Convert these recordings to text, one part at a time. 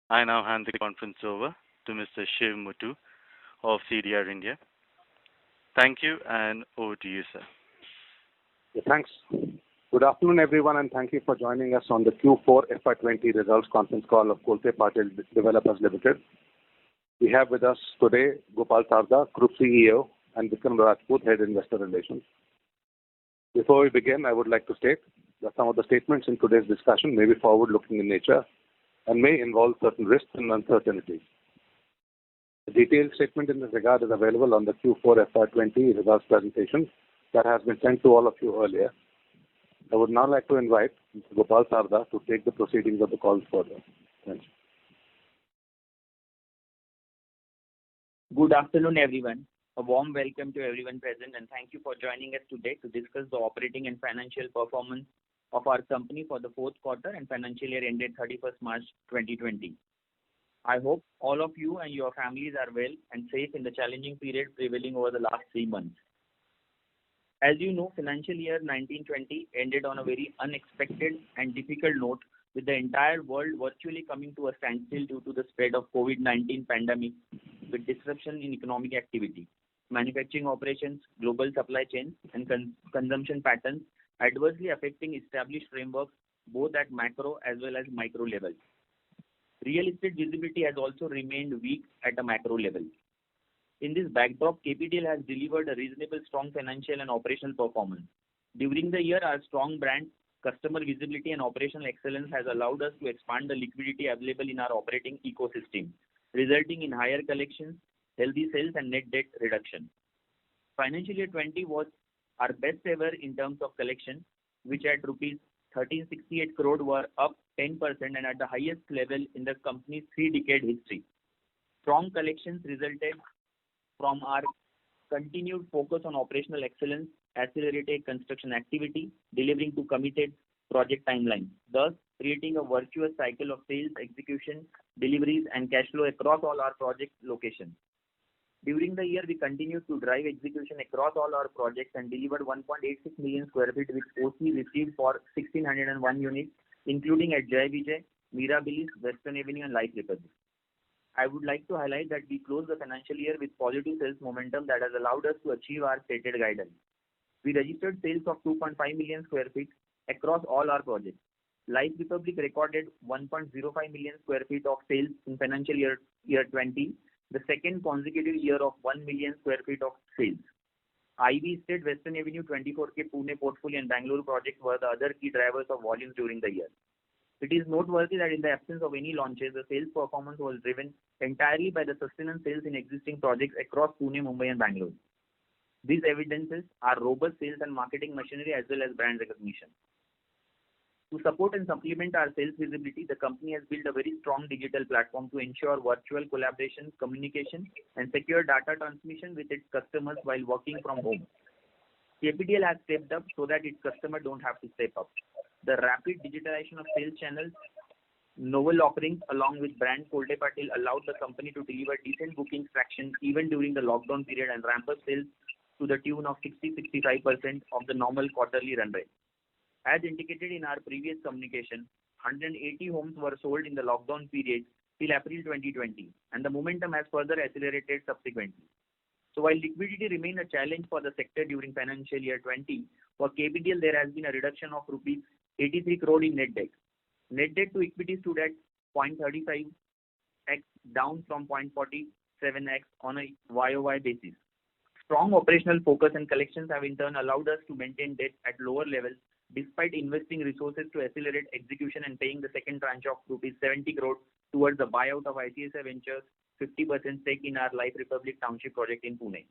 I now hand the conference over to Mr. Shiv Muthu of CDR India. Thank you, and over to you, sir. Yeah, thanks. Good afternoon, everyone, and thank you for joining us on the Q4 FY20 results conference call of Kolte Patil Developers Limited. We have with us today Gopal Sarda, Group CEO, and Vikram Rajput, Head Investor Relations. Before we begin, I would like to state that some of the statements in today's discussion may be forward-looking in nature and may involve certain risks and uncertainties. A detailed statement in this regard is available on the Q4 FY20 results presentation that has been sent to all of you earlier. I would now like to invite Mr. Gopal Sarda to take the proceedings of the call further. Thanks. Good afternoon, everyone. A warm welcome to everyone present, and thank you for joining us today to discuss the operating and financial performance of our company for the fourth quarter and financial year ended 31st March 2020. I hope all of you and your families are well and safe in the challenging period prevailing over the last 3 months. As you know, financial year 1920 ended on a very unexpected and difficult note, with the entire world virtually coming to a standstill due to the spread of COVID-19 pandemic, with disruption in economic activity, manufacturing operations, global supply chains, and consumption patterns adversely affecting established frameworks both at macro as well as micro level. Real estate visibility has also remained weak at a macro level. In this backdrop, KPTL has delivered a reasonable strong financial and operational performance. During the year, our strong brand, customer visibility and operational excellence has allowed us to expand the liquidity available in our operating ecosystem, resulting in higher collections, healthy sales and net debt reduction. Financial year 20 was our best ever in terms of collection, which at rupees 1368 crore were up 10% and at the highest level in the company's 3-decade history. Strong collections resulted from our continued focus on operational excellence, accelerated construction activity, delivering to committed project timelines, thus creating a virtuous cycle of sales, execution, deliveries and cash flow across all our project locations. During the year, we continued to drive execution across all our projects and delivered 1.86 million square feet with OC received for 1601 units, including at Jai Vijay, Mirabilis, Western Avenue and Life Republic. I would like to highlight that we closed the financial year with positive sales momentum that has allowed us to achieve our stated guidance. We registered sales of 2.5 million square feet across all our projects. Life Republic recorded 1.05 million square feet of sales in financial year 20, the second consecutive year of 1 million square feet of sales. Ivy Estate, Western Avenue, 24K Pune portfolio and Bangalore projects were the other key drivers of volumes during the year. It is noteworthy that in the absence of any launches, the sales performance was driven entirely by the sustenance sales in existing projects across Pune, Mumbai and Bangalore. These evidences are robust sales and marketing machinery as well as brand recognition. To support and supplement our sales visibility, the company has built a very strong digital platform to ensure virtual collaboration, communication, and secure data transmission with its customers while working from home. KPTL has stepped up so that its customers don't have to step up. The rapid digitalization of sales channels, novel offerings, along with brand Kolte Patil allowed the company to deliver decent booking traction even during the lockdown period and ramp up sales to the tune of 60-65% of the normal quarterly run rate. As indicated in our previous communication, 180 homes were sold in the lockdown period till April 2020, and the momentum has further accelerated subsequently. So while liquidity remained a challenge for the sector during financial year 20, for KPTL there has been a reduction of rupees 83 crore in net debt. Net debt to equity stood at 0.35x, down from 0.47x on a YOY basis. Strong operational focus and collections have in turn allowed us to maintain debt at lower levels despite investing resources to accelerate execution and paying the second tranche of rupees 70 crore towards the buyout of ICSI Ventures 50% stake in our Life Republic Township project in Pune.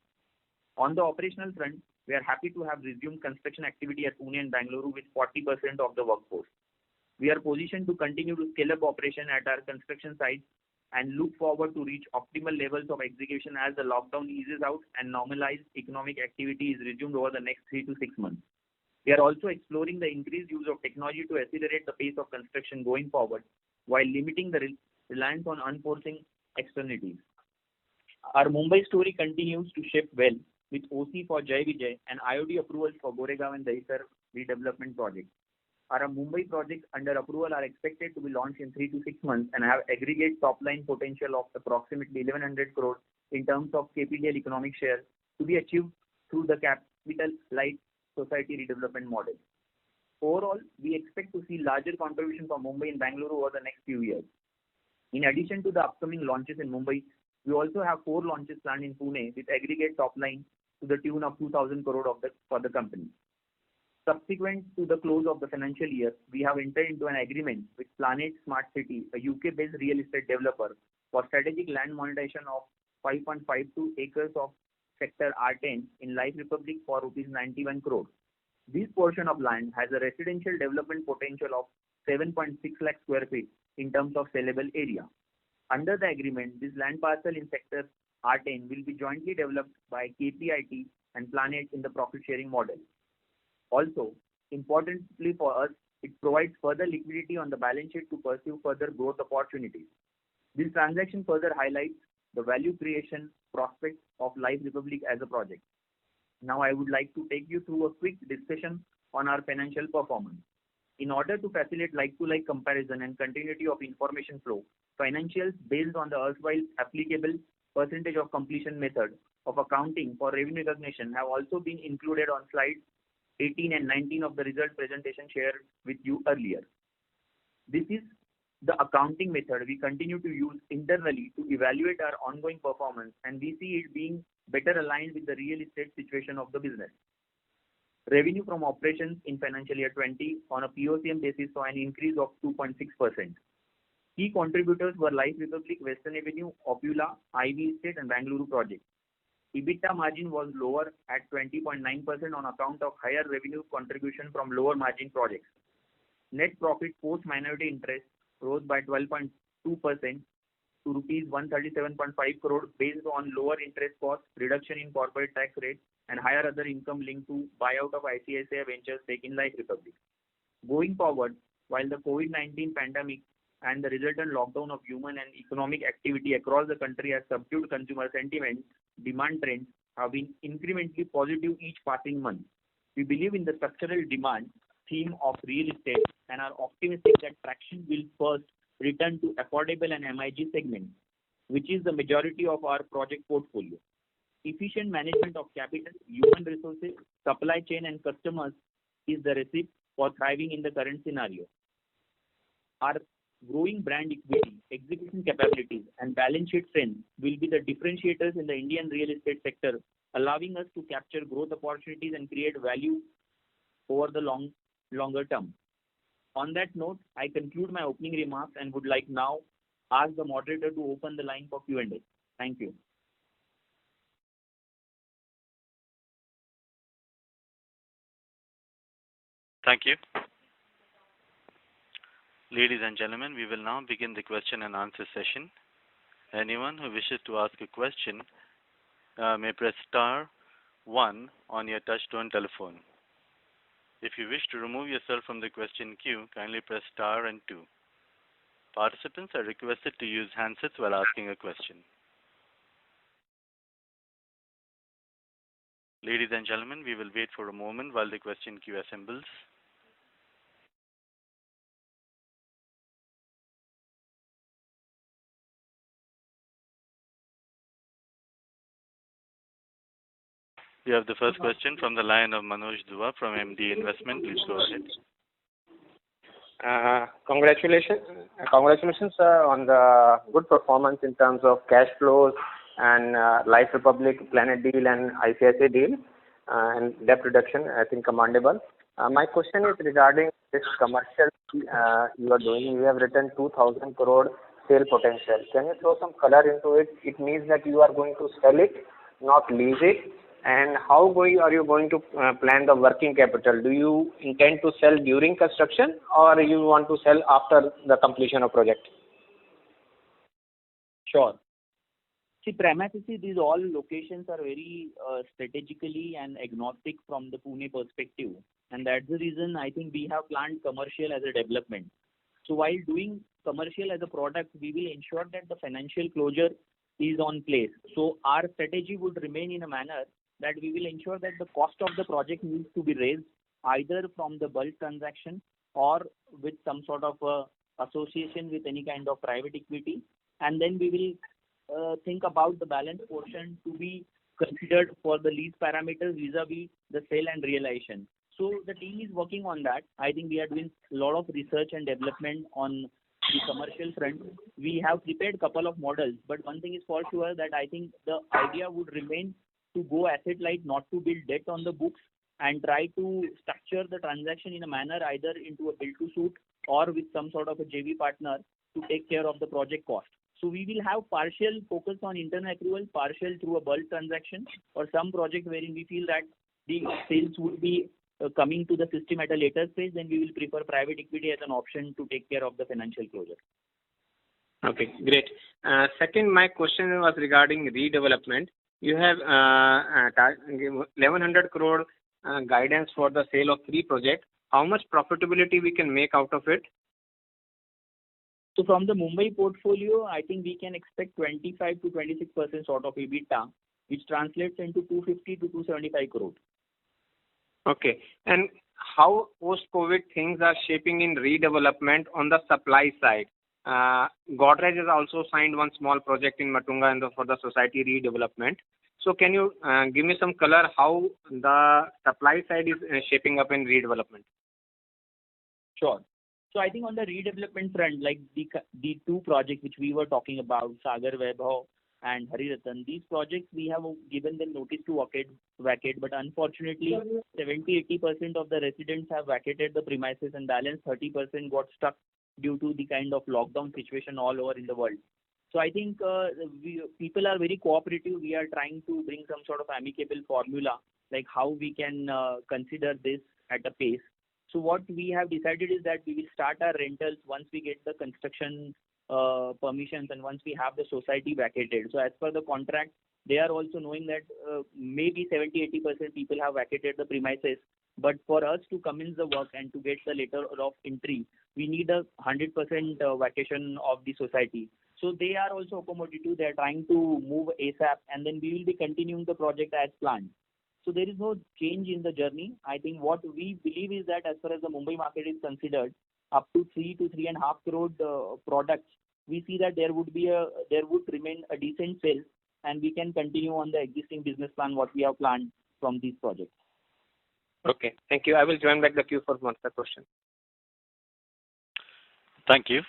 On the operational front, we are happy to have resumed construction activity at Pune and Bangalore with 40% of the workforce. We are positioned to continue to scale up operation at our construction sites and look forward to reach optimal levels of execution as the lockdown eases out and normalized economic activity is resumed over the next 3 to 6 months. We are also exploring the increased use of technology to accelerate the pace of construction going forward while limiting the reliance on unforeseen externalities. Our Mumbai story continues to shape well with OC for Jai Vijay and IOD approvals for Goregaon and Dahisar redevelopment projects. Our Mumbai projects under approval are expected to be launched in 3 to 6 months and have aggregate top-line potential of approximately 1,100 crore in terms of KPDL economic share to be achieved through the capital light society redevelopment model. Overall, we expect to see larger contribution from Mumbai and Bangalore over the next few years. In addition to the upcoming launches in Mumbai, we also have 4 launches planned in Pune with aggregate top line to the tune of 2,000 crore for the company. Subsequent to the close of the financial year, we have entered into an agreement with Planet Smart City, a UK-based real estate developer, for strategic land monetization of 5.52 acres of sector R10 in Life Republic for rupees 91 crore. This portion of land has a residential development potential of 7.6 lakh square feet in terms of sellable area. Under the agreement, this land parcel in sector R10 will be jointly developed by KPIT and Planet in the profit sharing model. Also, importantly for us, it provides further liquidity on the balance sheet to pursue further growth opportunities. This transaction further highlights the value creation prospects of Life Republic as a project. Now I would like to take you through a quick discussion on our financial performance. In order to facilitate like-to-like comparison and continuity of information flow, financials based on the erstwhile applicable percentage of completion method of accounting for revenue recognition have also been included on slides 18 and 19 of the result presentation shared with you earlier. This is the accounting method we continue to use internally to evaluate our ongoing performance, and we see it being better aligned with the real estate situation of the business. Revenue from operations in financial year 20 on a POCM basis saw an increase of 2.6%. Key contributors were Life Republic, Western Avenue, Opula, Ivy Estate and Bangalore projects. EBITDA margin was lower at 20.9% on account of higher revenue contribution from lower margin projects. Net profit post minority interest rose by 12.2% to rupees 137.5 crore based on lower interest costs, reduction in corporate tax rate, and higher other income linked to buyout of ICICI Ventures stake in Life Republic. Going forward, while the COVID-19 pandemic and the resultant lockdown of human and economic activity across the country has subdued consumer sentiment, demand trends have been incrementally positive each passing month. We believe in the structural demand theme of real estate and are optimistic that traction will first return to affordable and MIG segment, which is the majority of our project portfolio. Efficient management of capital, human resources, supply chain and customers is the recipe for thriving in the current scenario. Our growing brand equity, execution capabilities and balance sheet strength will be the differentiators in the Indian real estate sector, allowing us to capture growth opportunities and create value over the longer term. On that note, I conclude my opening remarks and would like now ask the moderator to open the line for Q&A. Thank you. Thank you. Ladies and gentlemen, we will now begin the question and answer session. Anyone who wishes to ask a question may press star 1 on your touchtone telephone. If you wish to remove yourself from the question queue, kindly press star and 2. Participants are requested to use handsets while asking a question. Ladies and gentlemen, we will wait for a moment while the question queue assembles. We have the first question from the line of Manoj Dua from MD Investment. Please go ahead. Congratulations on the good performance in terms of cash flows and Life Republic, Planet deal and ICICI deal and debt reduction, I think commendable. My question is regarding this commercial you are doing. You have written 2,000 crore sale potential. Can you throw some color into it? It means that you are going to sell it, not lease it. And how are you going to plan the working capital? Do you intend to sell during construction or you want to sell after the completion of project? Sure. See, prima facie, these all locations are very strategically and agnostic from the Pune perspective. And that's the reason I think we have planned commercial as a development. So while doing commercial as a product, we will ensure that the financial closure is on place. So our strategy would remain in a manner that we will ensure that the cost of the project needs to be raised either from the bulk transaction or with some sort of association with any kind of private equity. And then we will think about the balance portion to be considered for the lease parameters vis-a-vis the sale and realization. So the team is working on that. I think we are doing a lot of research and development on the commercial front. We have prepared a couple of models, but one thing is for sure that I think the idea would remain to go asset light, not to build debt on the books, and try to structure the transaction in a manner either into a build to suit or with some sort of a JV partner to take care of the project cost. So we will have partial focus on internal accrual, partial through a bulk transaction, or some project wherein we feel that the sales would be coming to the system at a later stage, then we will prefer private equity as an option to take care of the financial closure. Okay, great. Second, my question was regarding redevelopment. You have 1100 crore guidance for the sale of 3 projects. How much profitability we can make out of it? So from the Mumbai portfolio, I think we can expect 25 to 26% sort of EBITDA, which translates into 250 to 275 crore. Okay. And how post-COVID things are shaping in redevelopment on the supply side? Godrej has also signed one small project in Matunga for the society redevelopment. So can you give me some color how the supply side is shaping up in redevelopment? Sure. So I think on the redevelopment front, like the 2 projects which we were talking about, Sagar Vaibhav and Hariratan, these projects we have given them notice to vacate, but unfortunately 70-80% of the residents have vacated the premises and balance 30% got stuck due to the kind of lockdown situation all over in the world. So I think people are very cooperative. We are trying to bring some sort of amicable formula, like how we can consider this at a pace. So what we have decided is that we will start our rentals once we get the construction permissions and once we have the society vacated. So as per the contract, they are also knowing that maybe 70-80% people have vacated the premises. But for us to commence the work and to get the letter of entry, we need a 100% vacation of the society. So they are also accommodative. They are trying to move ASAP, and then we will be continuing the project as planned. So there is no change in the journey. I think what we believe is that as far as the Mumbai market is considered, up to 3 to 3.5 crore products, we see that there would remain a decent sale, and we can continue on the existing business plan what we have planned from these projects. Okay, thank you. I will join back the queue for one more question. Thank you.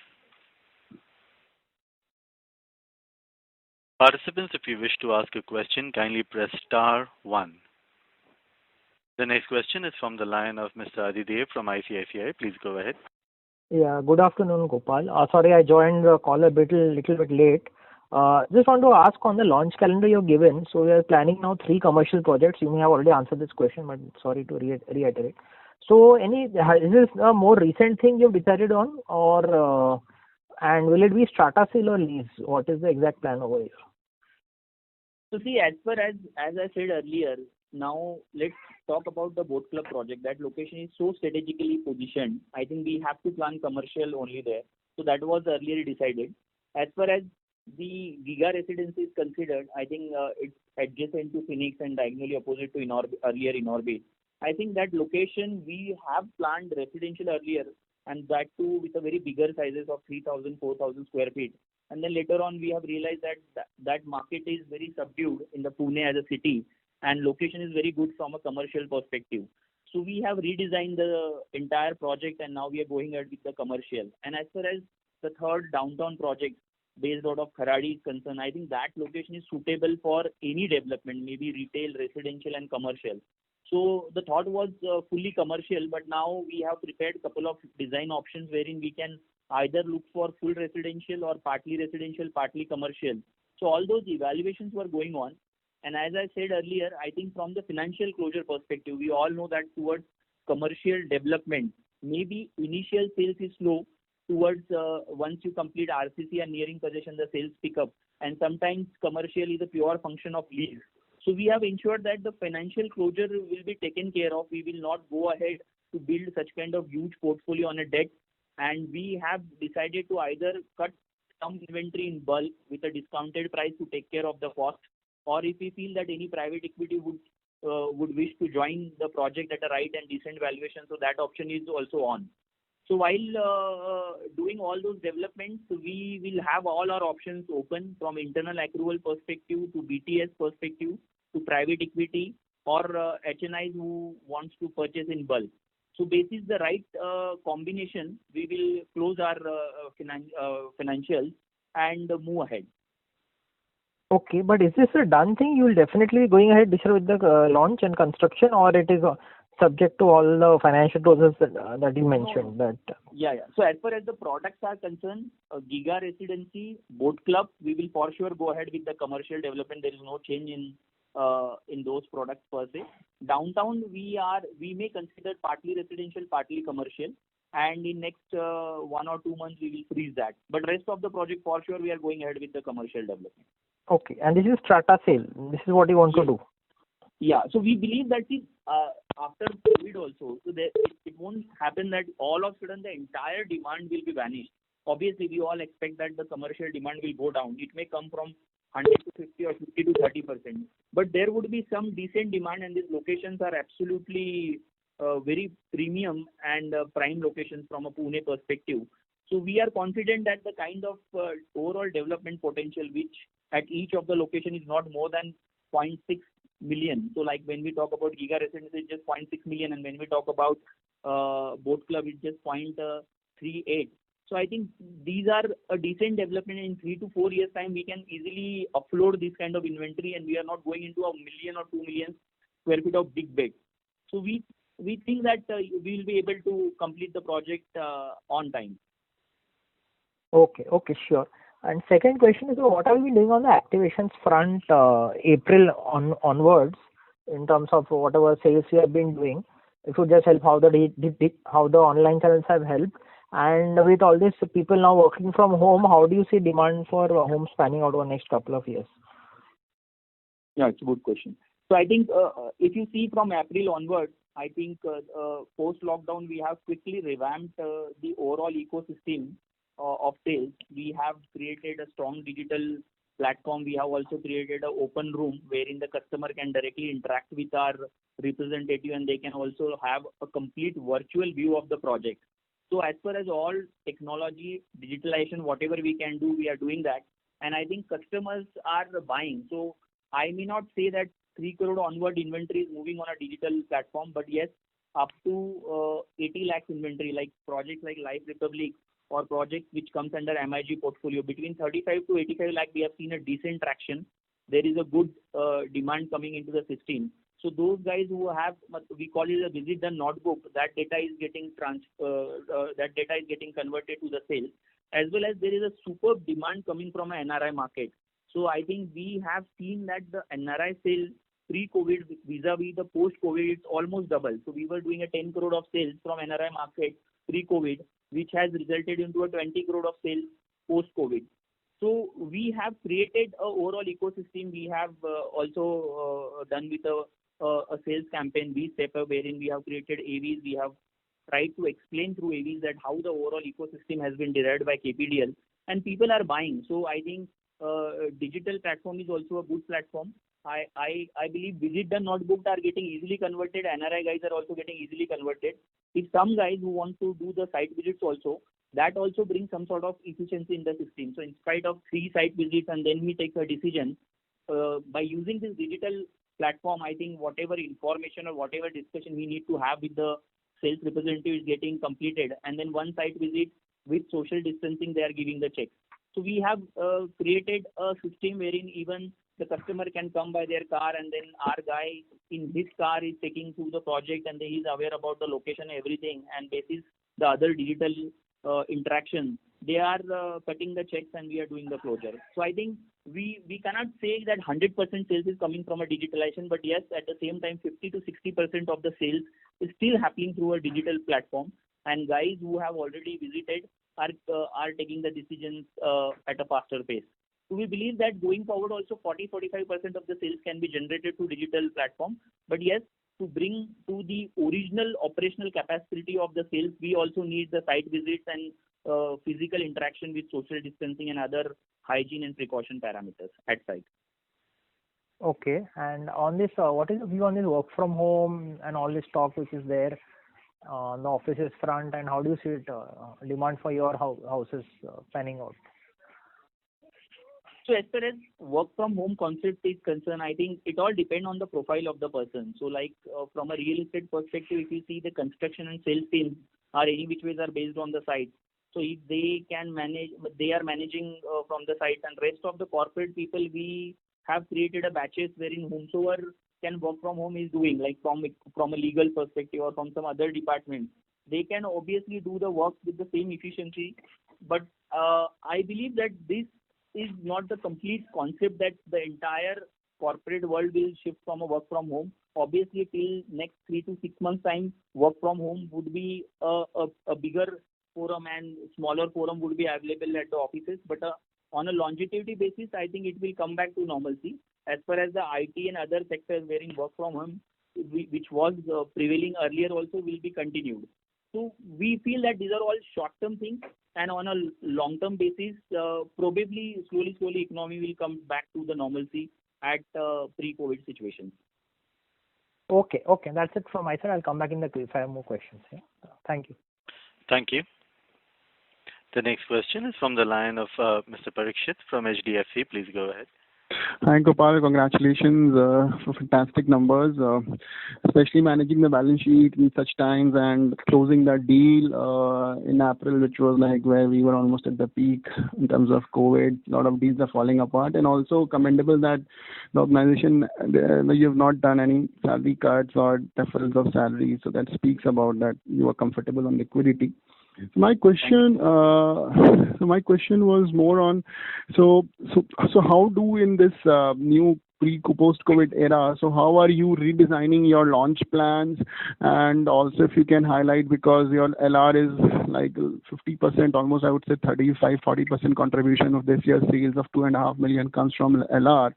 Participants, if you wish to ask a question, kindly press star 1. The next question is from the line of Mr. Adidev from ICICI. Please go ahead. Yeah, good afternoon, Gopal. Sorry, I joined the call a little bit late. Just want to ask on the launch calendar you've given. So we are planning now 3 commercial projects. You may have already answered this question, but sorry to reiterate. So is this a more recent thing you've decided on, or and will it be strata sale or lease? What is the exact plan over here? So see, as I said earlier, now let's talk about the Boat Club project. That location is so strategically positioned. I think we have to plan commercial only there. So that was earlier decided. As far as the Giga Residency is considered, I think it's adjacent to Phoenix and diagonally opposite to earlier Inorbit. I think that location we have planned residential earlier, and that too with a very bigger sizes of 3,000, 4,000 square feet. And then later on we have realized that market is very subdued in the Pune as a city, and location is very good from a commercial perspective. So we have redesigned the entire project, and now we are going ahead with the commercial. And as far as the third downtown project based out of Kharadi is concerned, I think that location is suitable for any development, maybe retail, residential and commercial. So the thought was fully commercial, but now we have prepared a couple of design options wherein we can either look for full residential or partly residential, partly commercial. So all those evaluations were going on. And as I said earlier, I think from the financial closure perspective, we all know that towards commercial development, maybe initial sales is slow. Towards once you complete RCC and nearing possession, the sales pick up. And sometimes commercial is a pure function of lease. So we have ensured that the financial closure will be taken care of. We will not go ahead to build such kind of huge portfolio on a debt. And we have decided to either cut some inventory in bulk with a discounted price to take care of the cost, or if we feel that any private equity would wish to join the project at a right and decent valuation, so that option is also on. So while doing all those developments, we will have all our options open from internal accrual perspective to BTS perspective to private equity or HNIs who wants to purchase in bulk. So basis the right combination, we will close our financials and move ahead. Okay, but is this a done thing? You will definitely be going ahead this year with the launch and construction, or it is subject to all the financial process that you mentioned? No. Yeah. So as far as the products are concerned, Giga Residency, Boat Club, we will for sure go ahead with the commercial development. There is no change in those products per se. Downtown, we may consider partly residential, partly commercial, and in next 1 or 2 months we will freeze that. But rest of the project for sure we are going ahead with the commercial development. Okay, and this is strata sale. This is what you want to do. Yeah. So we believe that after COVID also, so it won't happen that all of a sudden the entire demand will be vanished. Obviously, we all expect that the commercial demand will go down. It may come from 100 to 50 or 50 to 30%. But there would be some decent demand, and these locations are absolutely very premium and prime locations from a Pune perspective. So we are confident that the kind of overall development potential, which at each of the location is not more than 0.6 million. So like when we talk about Giga Residency, it's just 0.6 million, and when we talk about Boat Club, it's just 0.38. So I think these are a decent development. In 3 to 4 years time, we can easily upload this kind of inventory, and we are not going into 1 million or 2 million square feet of big bed. So we think that we will be able to complete the project on time. Okay, sure. And second question is, what are we doing on the activations front April onwards in terms of whatever sales we have been doing? If you just help how the online channels have helped, and with all these people now working from home, how do you see demand for homes panning out over the next couple of years? Yeah, it's a good question. So I think if you see from April onwards, I think post lockdown we have quickly revamped the overall ecosystem of sales. We have created a strong digital platform. We have also created an open room wherein the customer can directly interact with our representative, and they can also have a complete virtual view of the project. So as far as all technology, digitalization, whatever we can do, we are doing that. And I think customers are buying. So I may not say that 3 crore onward inventory is moving on a digital platform, but yes, up to 80 lakhs inventory, like projects like Life Republic or projects which comes under MIG portfolio, between 35 to 85 lakh, we have seen a decent traction. There is a good demand coming into the system. So those guys who have, we call it a visit done not booked, that data is getting converted to the sales, as well as there is a superb demand coming from an NRI market. So I think we have seen that the NRI sale pre-COVID vis-a-vis the post-COVID, it's almost double. So we were doing a 10 crore of sales from NRI market pre-COVID, which has resulted into a 20 crore of sales post-COVID. So we have created a overall ecosystem. We have also done with a sales campaign, We Step Up, wherein we have created AVs. We have tried to explain through AVs that how the overall ecosystem has been derived by KPDL, and people are buying. So I think digital platform is also a good platform. I believe visit done not booked are getting easily converted. NRI guys are also getting easily converted. If some guys who want to do the site visits also, that also brings some sort of efficiency in the system. So in spite of 3 site visits and then we take a decision, by using this digital platform, I think whatever information or whatever discussion we need to have with the sales representative is getting completed. And then one site visit with social distancing, they are giving the check. So we have created a system wherein even the customer can come by their car, and then our guy in his car is taking through the project, and he is aware about the location and everything. And basis the other digital interaction, they are cutting the checks and we are doing the closure. So I think we cannot say that 100% sales is coming from a digitalization, but yes, at the same time, 50 to 60% of the sales is still happening through a digital platform. And guys who have already visited are taking the decisions at a faster pace. So we believe that going forward also 40-45% of the sales can be generated through digital platform. But yes, to bring to the original operational capacity of the sales, we also need the site visits and physical interaction with social distancing and other hygiene and precaution parameters at site. Okay, and on this, what is the view on this work from home and all this talk which is there? on the offices front, and how do you see it, demand for your houses panning out? So as far as work from home concept is concerned, I think it all depends on the profile of the person. So like from a real estate perspective, if you see the construction and sales teams are any which ways are based on the site. So if they can manage, they are managing from the site, and rest of the corporate people, we have created a batches wherein whomsoever can work from home is doing, like from a legal perspective or from some other department, they can obviously do the work with the same efficiency. But I believe that this is not the complete concept that the entire corporate world will shift from a work from home. Obviously, till next 3 to 6 months time, work from home would be a bigger forum and smaller forum would be available at the offices. But on a longevity basis, I think it will come back to normalcy. As far as the IT and other sectors wherein work from home, which was prevailing earlier, also will be continued. So we feel that these are all short-term things, and on a long-term basis, probably slowly economy will come back to the normalcy at pre-COVID situations. Okay, that's it from my side. I'll come back in the queue if I have more questions. Yeah. Thank you. Thank you. The next question is from the line of Mr. Parikshit from HDFC. Please go ahead. Hi, Gopal. Congratulations for fantastic numbers, especially managing the balance sheet in such times and closing that deal in April, which was like where we were almost at the peak in terms of COVID. A lot of deals are falling apart, and also commendable that the organization, you have not done any salary cuts or deferrals of salaries. So that speaks about that you are comfortable on liquidity. My question was more on so how do in this new post-COVID era, so how are you redesigning your launch plans? And also if you can highlight, because your LR is like 50%, almost I would say 35-40% contribution of this year's sales of 2.5 million comes from LR,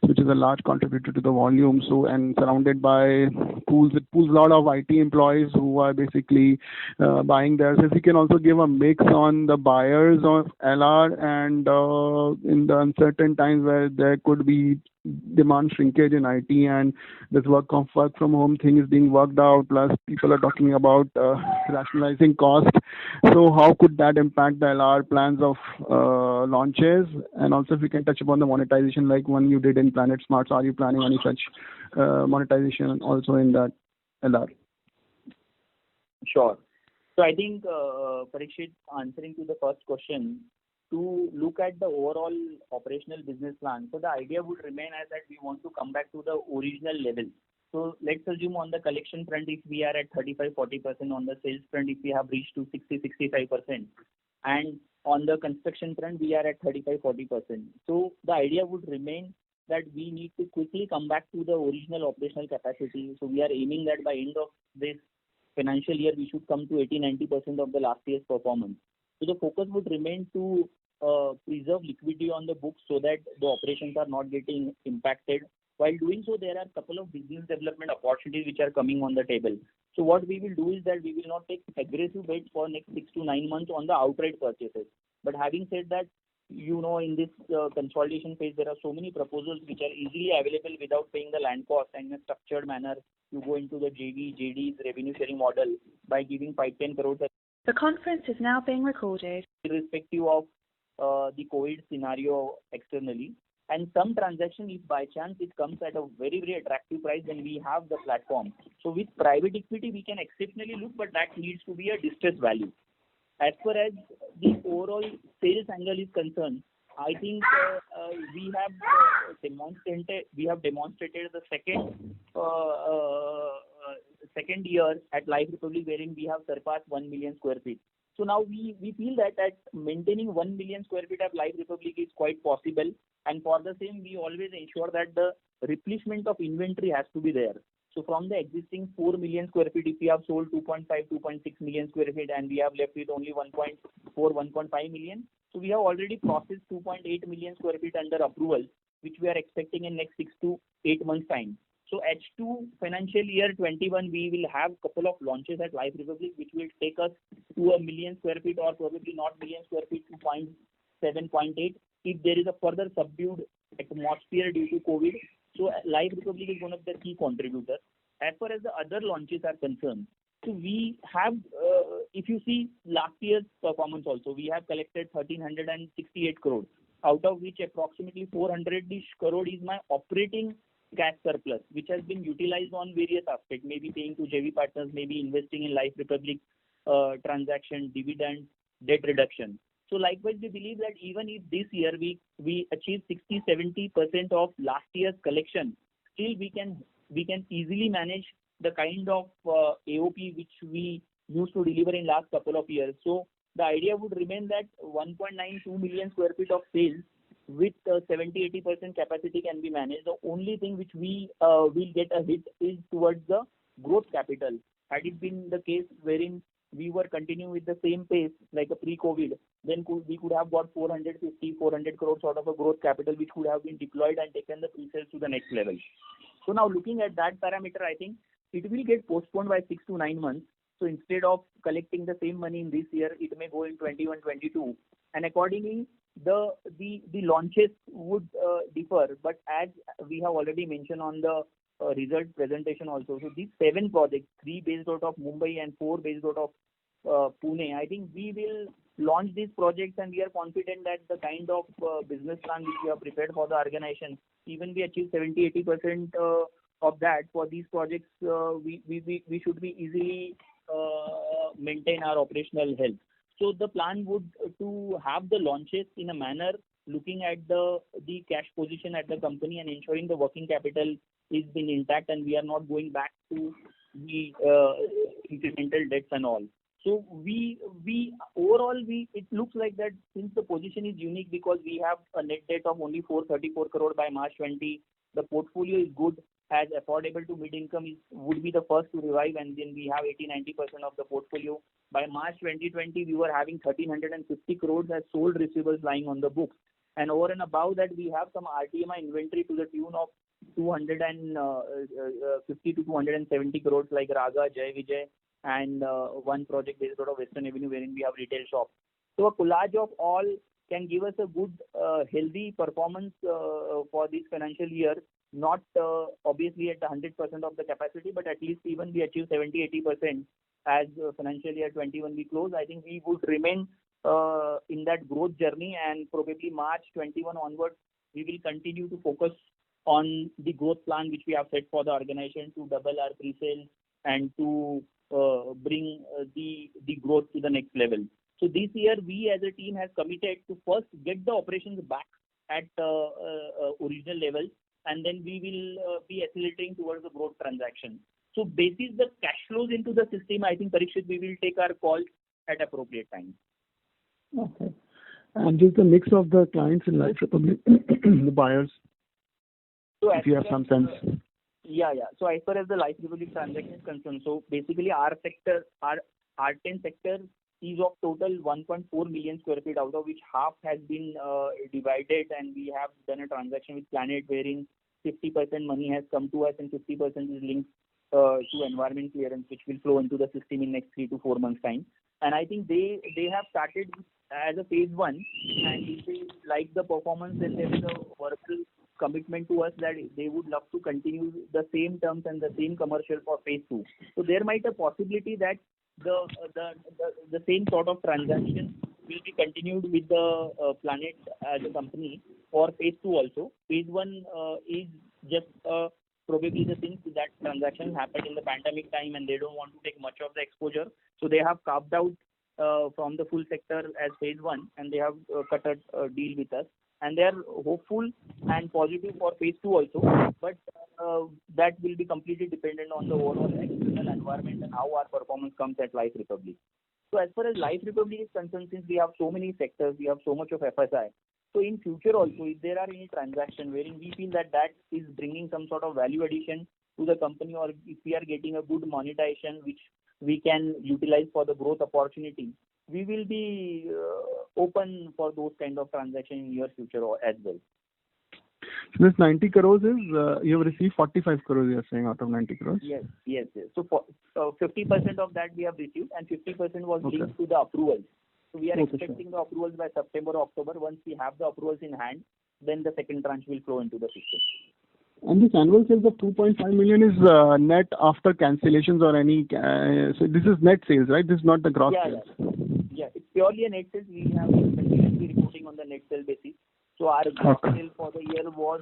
which is a large contributor to the volume. So, and surrounded by pools, it pools a lot of IT employees who are basically buying there. So if you can also give a mix on the buyers of LR, and in the uncertain times where there could be demand shrinkage in IT and this work from home thing is being worked out, plus people are talking about rationalizing cost. So how could that impact the LR plans of launches? And also if you can touch upon the monetization like one you did in Planet Smart. So are you planning any such monetization also in that LR? Sure. So I think, Parikshit, answering to the first question, to look at the overall operational business plan. So the idea would remain as that we want to come back to the original level. So let's assume on the collection front, if we are at 35-40%, on the sales front, if we have reached to 60-65%, and on the construction front, we are at 35-40%. So the idea would remain that we need to quickly come back to the original operational capacity. So we are aiming that by end of this financial year, we should come to 80-90% of the last year's performance. So the focus would remain to preserve liquidity on the books so that the operations are not getting impacted. While doing so, there are a couple of business development opportunities which are coming on the table. So what we will do is that we will not take aggressive bets for next 6 to 9 months on the outright purchases. But having said that, you know, in this consolidation phase, there are so many proposals which are easily available without paying the land cost, and in a structured manner, you go into the JD's revenue sharing model by giving 5-10 crores. The conference is now being recorded. Irrespective of the COVID scenario externally. And some transaction, if by chance it comes at a very, very attractive price, then we have the platform. So with private equity, we can exceptionally look, but that needs to be a distressed value. As far as the overall sales angle is concerned, I think we have demonstrated the second year at Life Republic, wherein we have surpassed 1 million square feet. So now we feel that at maintaining 1 million square feet of Life Republic is quite possible, and for the same we always ensure that the replenishment of inventory has to be there. So from the existing 4 million square feet, if we have sold 2.5, 2.6 million square feet and we have left with only 1.4, 1.5 million, so we have already processed 2.8 million square feet under approval, which we are expecting in next 6 to 8 months time. So H2 financial year 21, we will have couple of launches at Life Republic, which will take us to 1 million square feet, or probably not million square feet, to 0.7, 0.8, if there is a further subdued atmosphere due to COVID. So Life Republic is one of the key contributors. As far as the other launches are concerned, So we have, if you see last year's performance also, we have collected 1,368 crores, out of which approximately 400-ish crore is my operating cash surplus, which has been utilized on various aspects, maybe paying to JV partners, maybe investing in Life Republic transaction, dividend, debt reduction. So likewise, we believe that even if this year we achieve 60-70% of last year's collection, still we can easily manage the kind of AOP which we used to deliver in last couple of years. So the idea would remain that 1.92 million square feet of sales with 70-80% capacity can be managed. The only thing which we will get a hit is towards the growth capital. Had it been the case wherein we were continuing with the same pace like a pre-COVID, then we could have got 400 crores sort of a growth capital which could have been deployed and taken the pre-sales to the next level. So now looking at that parameter, I think it will get postponed by 6 to 9 months. So instead of collecting the same money in this year, it may go in 21-22, and accordingly the launches would differ. But as we have already mentioned on the result presentation also, so these 7 projects, 3 based out of Mumbai and 4 based out of Pune, I think we will launch these projects, and we are confident that the kind of business plan which we have prepared for the organization, even we achieve 70-80% of that for these projects, we should be easily maintain our operational health. So the plan would to have the launches in a manner looking at the cash position at the company and ensuring the working capital is being intact, and we are not going back to the incremental debts and all. So we overall it looks like that since the position is unique because we have a net debt of only 434 crore by March 20. The portfolio is good, as affordable to mid-income would be the first to revive, and then we have 80-90% of the portfolio. By March 2020, we were having 1,350 crores as sold receivables lying on the books. And over and above that, we have some RTMI inventory to the tune of 250 to 270 crores like Raga, Jai Vijay, and one project based out of Western Avenue wherein we have retail shops. So a collage of all can give us a good, healthy performance for this financial year. Not obviously at the 100% of the capacity, but at least even we achieve 70-80% as financial year 21 we close. I think we would remain in that growth journey, and probably March 21 onwards, we will continue to focus on the growth plan which we have set for the organization to double our pre-sales and to bring the growth to the next level. So this year, we as a team has committed to first get the operations back at original levels, and then we will be accelerating towards the growth transaction. So basis the cash flows into the system, I think, Parikshit, we will take our calls at appropriate time. Okay. And just the mix of the clients in Life Republic, the buyers, so if you have some sense. Yeah. So as far as the Life Republic transaction is concerned, so basically our sector, our R10 sector is of total 1.4 million square feet, out of which half has been divided, and we have done a transaction with Planet wherein 50% money has come to us and 50% is linked to environment clearance, which will flow into the system in next 3 to 4 months time. And I think they have started as a phase 1, and if they like the performance, then there is a verbal commitment to us that they would love to continue the same terms and the same commercial for phase 2. So there might be a possibility that the same sort of transaction will be continued with the Planet as a company for phase 2 also. Phase 1 is just probably the thing that transaction happened in the pandemic time, and they don't want to take much of the exposure. So they have carved out from the full sector as phase 1, and they have cut a deal with us. And they are hopeful and positive for phase 2 also, but that will be completely dependent on the overall external environment and how our performance comes at Life Republic. So as far as Life Republic is concerned, since we have so many sectors, we have so much of FSI, so in future also, if there are any transaction wherein we feel that is bringing some sort of value addition to the company, or if we are getting a good monetization which we can utilize for the growth opportunity, we will be open for those kind of transactions in near future as well. So this 90 crores is, you have received 45 crores, you are saying, out of 90 crores? Yes. So for 50% of that we have received, and 50% was linked to the approvals. So we are expecting the approvals by September or October. Once we have the approvals in hand, then the second tranche will flow into the system. And this annual sales of 2.5 million is net after cancellations or any. So this is net sales, right? This is not the gross sales. Yeah, it's purely a net sales. We have been continuously reporting on the net sale basis. So our gross sale for the year was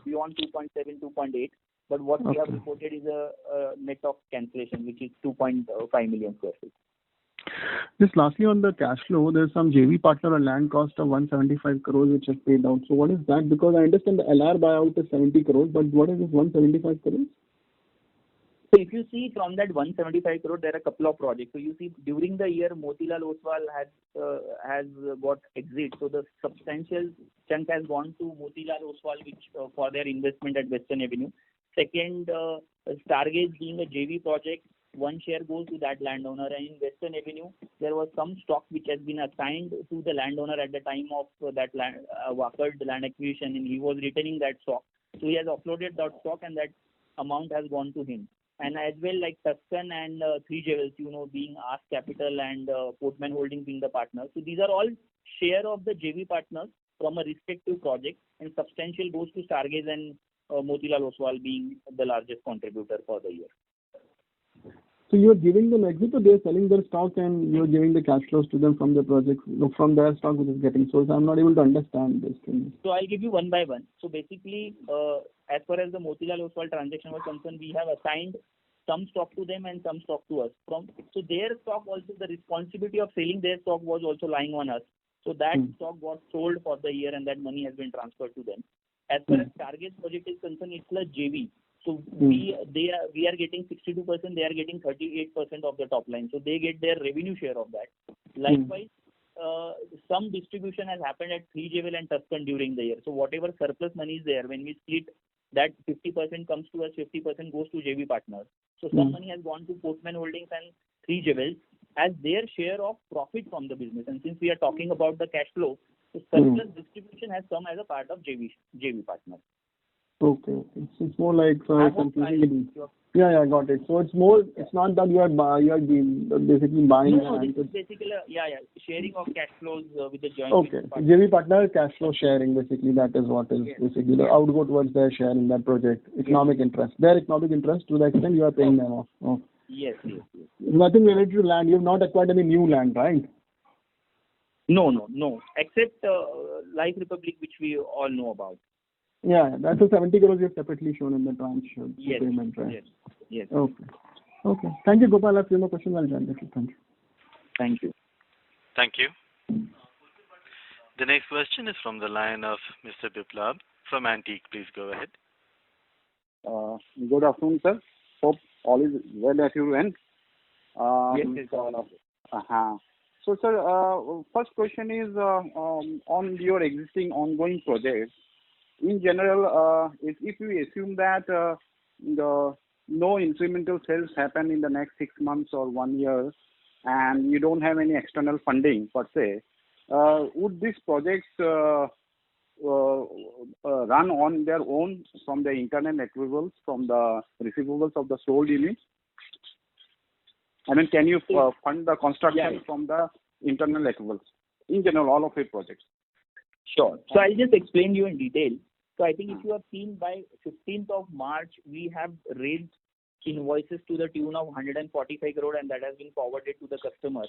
beyond 2.7, 2.8. But what we have reported is a net of cancellation, which is 2.5 million square feet. Just lastly on the cash flow, there's some JV partner or land cost of 175 crores which is paid out. So what is that? Because I understand the LR buyout is 70 crores, but what is this 175 crores? So if you see from that 175 crore, there are a couple of projects. So you see during the year, Motilal Oswal has got exit. So the substantial chunk has gone to Motilal Oswal, which for their investment at Western Avenue. Second, Stargaze being a JV project, one share goes to that landowner, and in Western Avenue there was some stock which has been assigned to the landowner at the time of that land land acquisition, and he was retaining that stock. So he has offloaded that stock, and that amount has gone to him. And as well, like Tuscan and Three Jewels, being Ask Capital and Portman Holdings being the partners. So these are all share of the JV partners from a respective project, and substantial goes to Stargaze and Motilal Oswal being the largest contributor for the year. So you're giving them exit, or they're selling their stock and you're giving the cash flows to them from the project, from their stock which is getting sold? So I'm not able to understand this thing. So I'll give you one by one. So basically, as far as the Motilal Oswal transaction was concerned, we have assigned some stock to them and some stock to us. So their stock also, the responsibility of selling their stock was also lying on us. So that stock got sold for the year, and that money has been transferred to them. As far as Stargaze project is concerned, it's a JV. So we are getting 62%, they are getting 38% of the top line. So they get their revenue share of that. Likewise, some distribution has happened at Three Jewel and Tuscan during the year. So whatever surplus money is there, when we split that, 50% comes to us, 50% goes to JV partners. So some money has gone to Portman Holdings and Three Jewels as their share of profit from the business. And since we are talking about the cash flow, the surplus distribution has come as a part of JV partner. Okay. So it's more like confusing. Yeah, I got it. So it's more. It's not that you are basically buying. No, this is basically sharing of cash flows with the joint. Okay, JV partner cash flow sharing, basically that is what is basically the outgo towards their share in that project. Economic interest. Their economic interest to the extent you are paying them off. Oh. Yes. Nothing related to land. You have not acquired any new land, right? No. Except Life Republic, which we all know about. Yeah, that's the 70 crores you have separately shown in the tranche payment, right? Yes. Okay. Thank you, Gopal. I have a few more questions. I'll join. Thank you. Thank you. The next question is from the line of Mr. Biplab from Antique. Please go ahead. Good afternoon, sir. Hope all is well at your end. Yes. So, sir, first question is on your existing ongoing projects. In general, if we assume that no incremental sales happen in the next 6 months or 1 year, and you don't have any external funding per se, would these projects run on their own from the internal accruals, from the receivables of the sold units? I mean, can you fund the construction from the internal accruals? In general, all of your projects. Sure. So I'll just explain you in detail. So I think if you have seen by 15th of March, we have raised invoices to the tune of 145 crore, and that has been forwarded to the customer.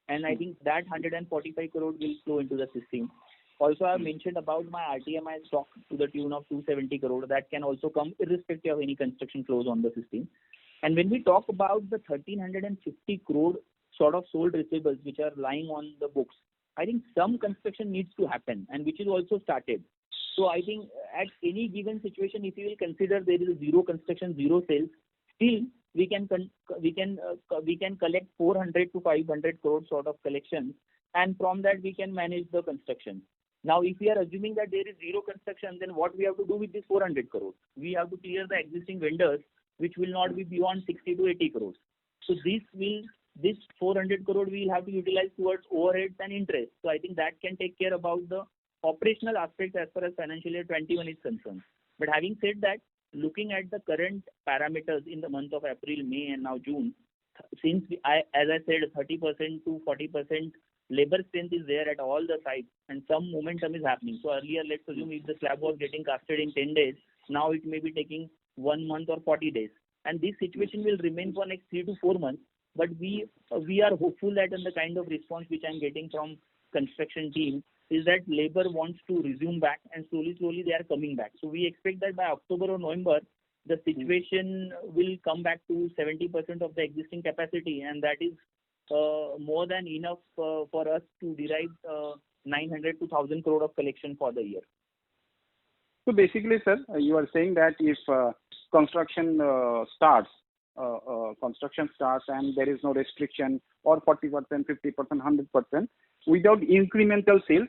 And I think that 145 crore will flow into the system. Also, I have mentioned about my RTMI stock to the tune of 270 crore. That can also come irrespective of any construction flows on the system. And when we talk about the 1350 crore sort of sold receivables which are lying on the books, I think some construction needs to happen, and which is also started. So I think at any given situation, if you will consider there is zero construction, zero sales, still we can collect 400 to 500 crore sort of collections, and from that we can manage the construction. Now, if we are assuming that there is zero construction, then what we have to do with this 400 crores? We have to clear the existing vendors, which will not be beyond 60 to 80 crores. So this 400 crore we will have to utilize towards overheads and interest. So I think that can take care about the operational aspects as far as financial year 21 is concerned. But having said that, looking at the current parameters in the month of April, May, and now June, since as I said, 30% to 40% labor strength is there at all the sites, and some momentum is happening. So earlier, let's assume if the slab was getting casted in 10 days, Now it may be taking 1 month or 40 days. And this situation will remain for next 3 to 4 months. But we are hopeful that in the kind of response which I'm getting from construction team is that labor wants to resume back, and slowly they are coming back. So we expect that by October or November, the situation will come back to 70% of the existing capacity, and that is more than enough for us to derive 900 to 1,000 crore of collection for the year. So basically, sir, you are saying that if construction starts and there is no restriction or 40%, 50%, 100%, without incremental sales,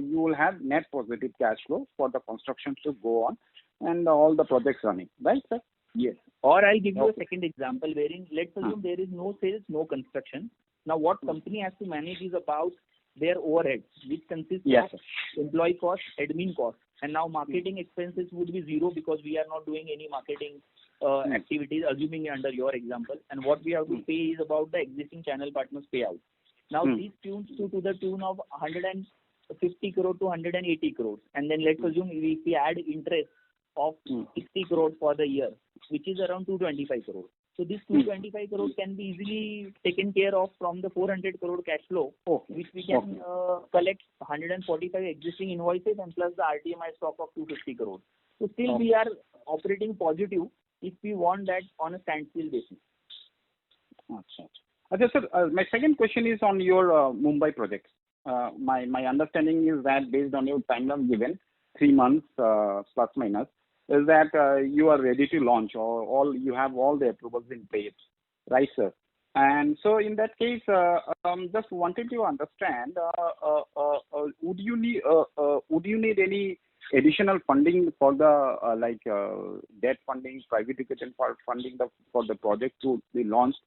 you will have net positive cash flow for the construction to go on and all the projects running, right, sir? Yes. Or I'll give you a second example wherein let's assume there is no sales, no construction. Now what company has to manage is about their overheads, which consists of employee costs, admin costs, and now marketing expenses would be zero because we are not doing any marketing activities, assuming under your example. And what we have to pay is about the existing channel partners payout. Now these tunes to the tune of 150 crore to 180 crores, and then let's assume if we add interest of 60 crores for the year, which is around 225 crores. So this 225 crores can be easily taken care of from the 400 crore cash flow, which we can collect 145 existing invoices and plus the RTMI stock of 250 crores. So still we are operating positive if we want that on a standstill basis. Okay, sir, my second question is on your Mumbai projects. My understanding is that based on your timeline given, 3 months plus minus, is that you are ready to launch or you have all the approvals in place, right, sir? And so in that case, just wanted to understand, would you need any additional funding for the debt funding, private equity funding for the project to be launched?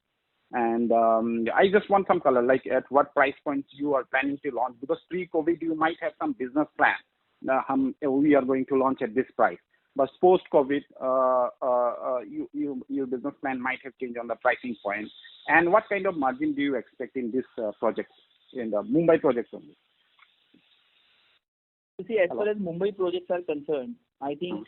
And I just want some color, like at what price points you are planning to launch, because pre-COVID you might have some business plan. We are going to launch at this price. But post-COVID, your business plan might have changed on the pricing point. And what kind of margin do you expect in this project, in the Mumbai projects only? You see, as far as Mumbai projects are concerned, I think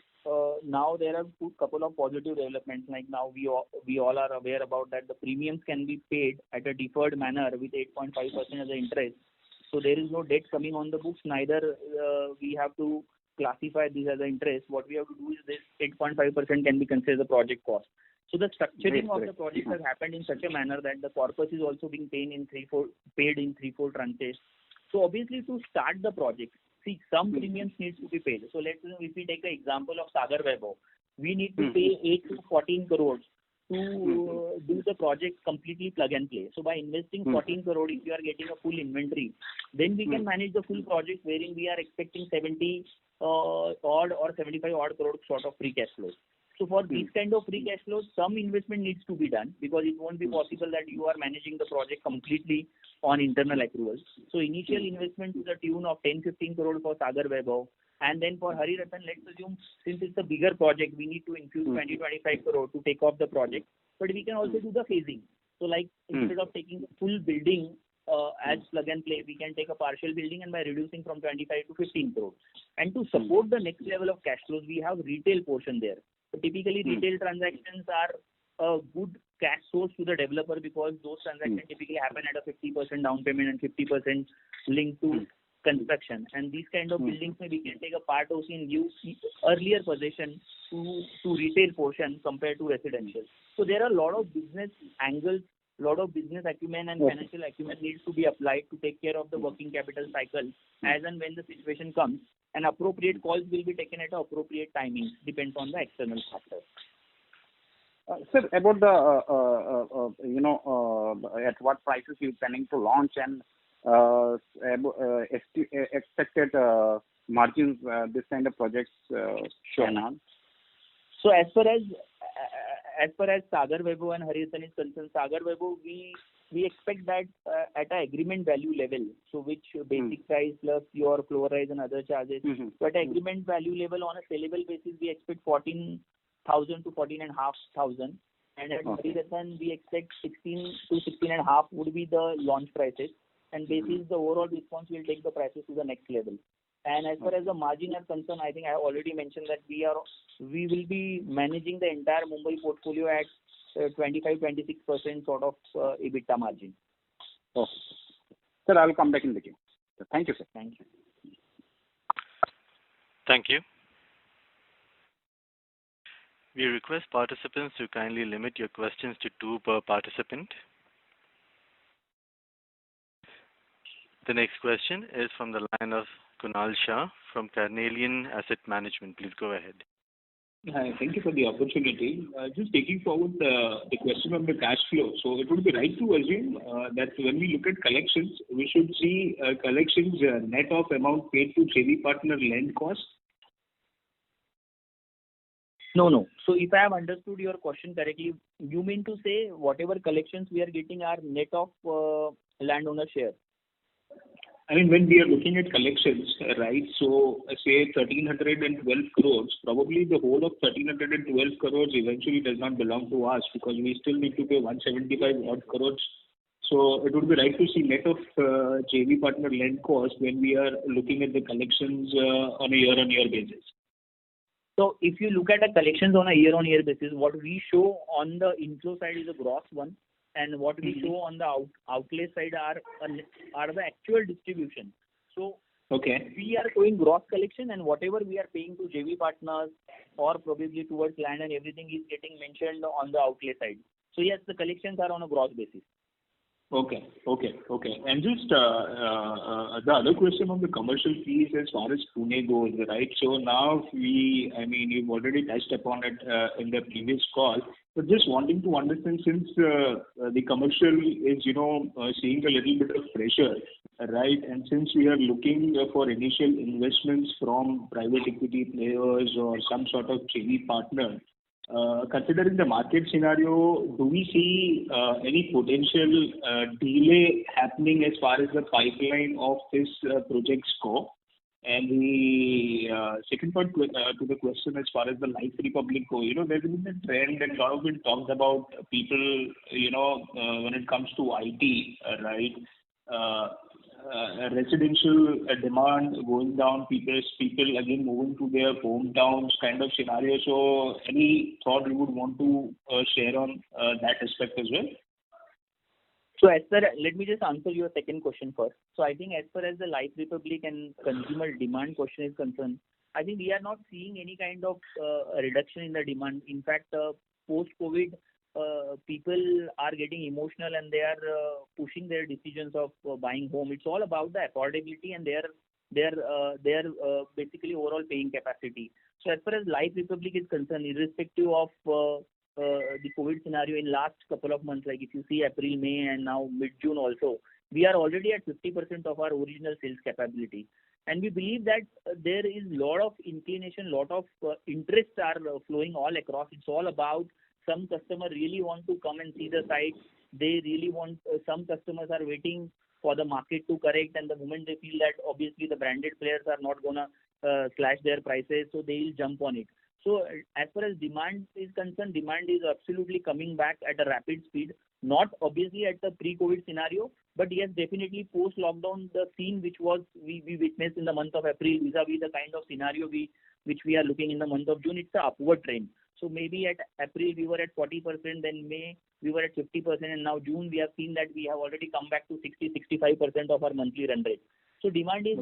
now there are a couple of positive developments. Like now we all are aware about that the premiums can be paid at a deferred manner with 8.5% as the interest. So there is no debt coming on the books. Neither we have to classify this as an interest. What we have to do is this 8.5% can be considered the project cost. So the structuring of the project has happened in such a manner that the corpus is also being paid in 3/4 tranches. So obviously to start the project, see, some premiums needs to be paid. So let's say if we take the example of Sagar Vaibhav, we need to pay 8 to 14 crores to do the project completely plug and play. So by investing 14 crore, if you are getting a full inventory, then we can manage the full project wherein we are expecting 70 odd or 75 odd crore sort of free cash flows. So for these kind of free cash flows, some investment needs to be done because it won't be possible that you are managing the project completely on internal accruals. So initial investment to the tune of 10-15 crore for Sagar Vaibhav, and then for Hari Ratan, let's assume since it's a bigger project, we need to infuse 20-25 crore to take off the project. But we can also do the phasing. So like instead of taking the full building as plug and play, we can take a partial building and by reducing from 25 to 15 crore. And to support the next level of cash flows, we have retail portion there. So typically retail transactions are a good cash source to the developer because those transactions typically happen at a 50% down payment and 50% linked to construction. And these kind of buildings, we can take a part also in give earlier possession to retail portion compared to residential. So there are a lot of business angles, lot of business acumen and financial acumen needs to be applied to take care of the working capital cycle as and when the situation comes, and appropriate calls will be taken at appropriate timing, depends on the external factors. Sir, about the at what prices you're planning to launch and expected margins this kind of projects shown on? So as far as Sagar Vaibhav and Hari Ratan is concerned, Sagar Vaibhav we expect that at an agreement value level, so which basic price plus your floor rise and other charges. So at an agreement value level on a sellable basis, we expect 14,000 to 14,500, and at Hari Ratan we expect 16 to 16.5 would be the launch prices, and basis the overall response will take the prices to the next level. And as far as the margin are concerned, I think I have already mentioned that we will be managing the entire Mumbai portfolio at 25-26% sort of EBITDA margin. Okay. Sir, I'll come back in the queue. Thank you, sir. Thank you. Thank you. We request participants to kindly limit your questions to 2 per participant. The next question is from the line of Kunal Shah from Carnelian Asset Management. Please go ahead. Hi, thank you for the opportunity. Just taking forward the question on the cash flow. So it would be right to assume that when we look at collections, we should see collections net of amount paid to JV partner lend cost. No. So if I have understood your question correctly, you mean to say whatever collections we are getting are net of landowner share? I mean, when we are looking at collections, right, so say 1,312 crores, probably the whole of 1,312 crores eventually does not belong to us because we still need to pay 175 odd crores. So it would be right to see net of JV partner lend cost when we are looking at the collections on a year-on-year basis. So if you look at the collections on a year-on-year basis, what we show on the inflow side is a gross one, and what we show on the outlay side are the actual distribution. So okay, we are showing gross collection, and whatever we are paying to JV partners or probably towards land and everything is getting mentioned on the outlay side. So yes, the collections are on a gross basis. Okay. And just the other question on the commercial fees as far as Pune goes, right? So now you've already touched upon it in the previous call, but just wanting to understand since the commercial is, seeing a little bit of pressure, right? And since we are looking for initial investments from private equity players or some sort of JV partner, considering the market scenario, do we see any potential delay happening as far as the pipeline of this projects go? And the second part to the question as far as the Life Republic go, there's been a trend and a lot of been talked about people, when it comes to IT, right? Residential demand going down, people again moving to their hometowns kind of scenario. So any thought you would want to share on that aspect as well? So let me just answer your second question first. So I think as far as the Life Republic and consumer demand question is concerned, I think we are not seeing any kind of reduction in the demand. In fact, post-COVID, people are getting emotional and they are pushing their decisions of buying home. It's all about the affordability and their basically overall paying capacity. So as far as Life Republic is concerned, irrespective of the COVID scenario in last couple of months, like if you see April, May and now mid-June also, we are already at 50% of our original sales capability. And we believe that there is lot of inclination, lot of interest are flowing all across. It's all about some customer really want to come and see the site. They really want, some customers are waiting for the market to correct, and the moment they feel that obviously the branded players are not going to slash their prices, so they will jump on it. So as far as demand is concerned, demand is absolutely coming back at a rapid speed, not obviously at the pre-COVID scenario, but yes, definitely post-lockdown, the scene which was we witnessed in the month of April vis-a-vis the kind of scenario which we are looking in the month of June, it's an upward trend. So maybe at April we were at 40%, then May we were at 50%, and now June we have seen that we have already come back to 60-65% of our monthly run rate. So demand is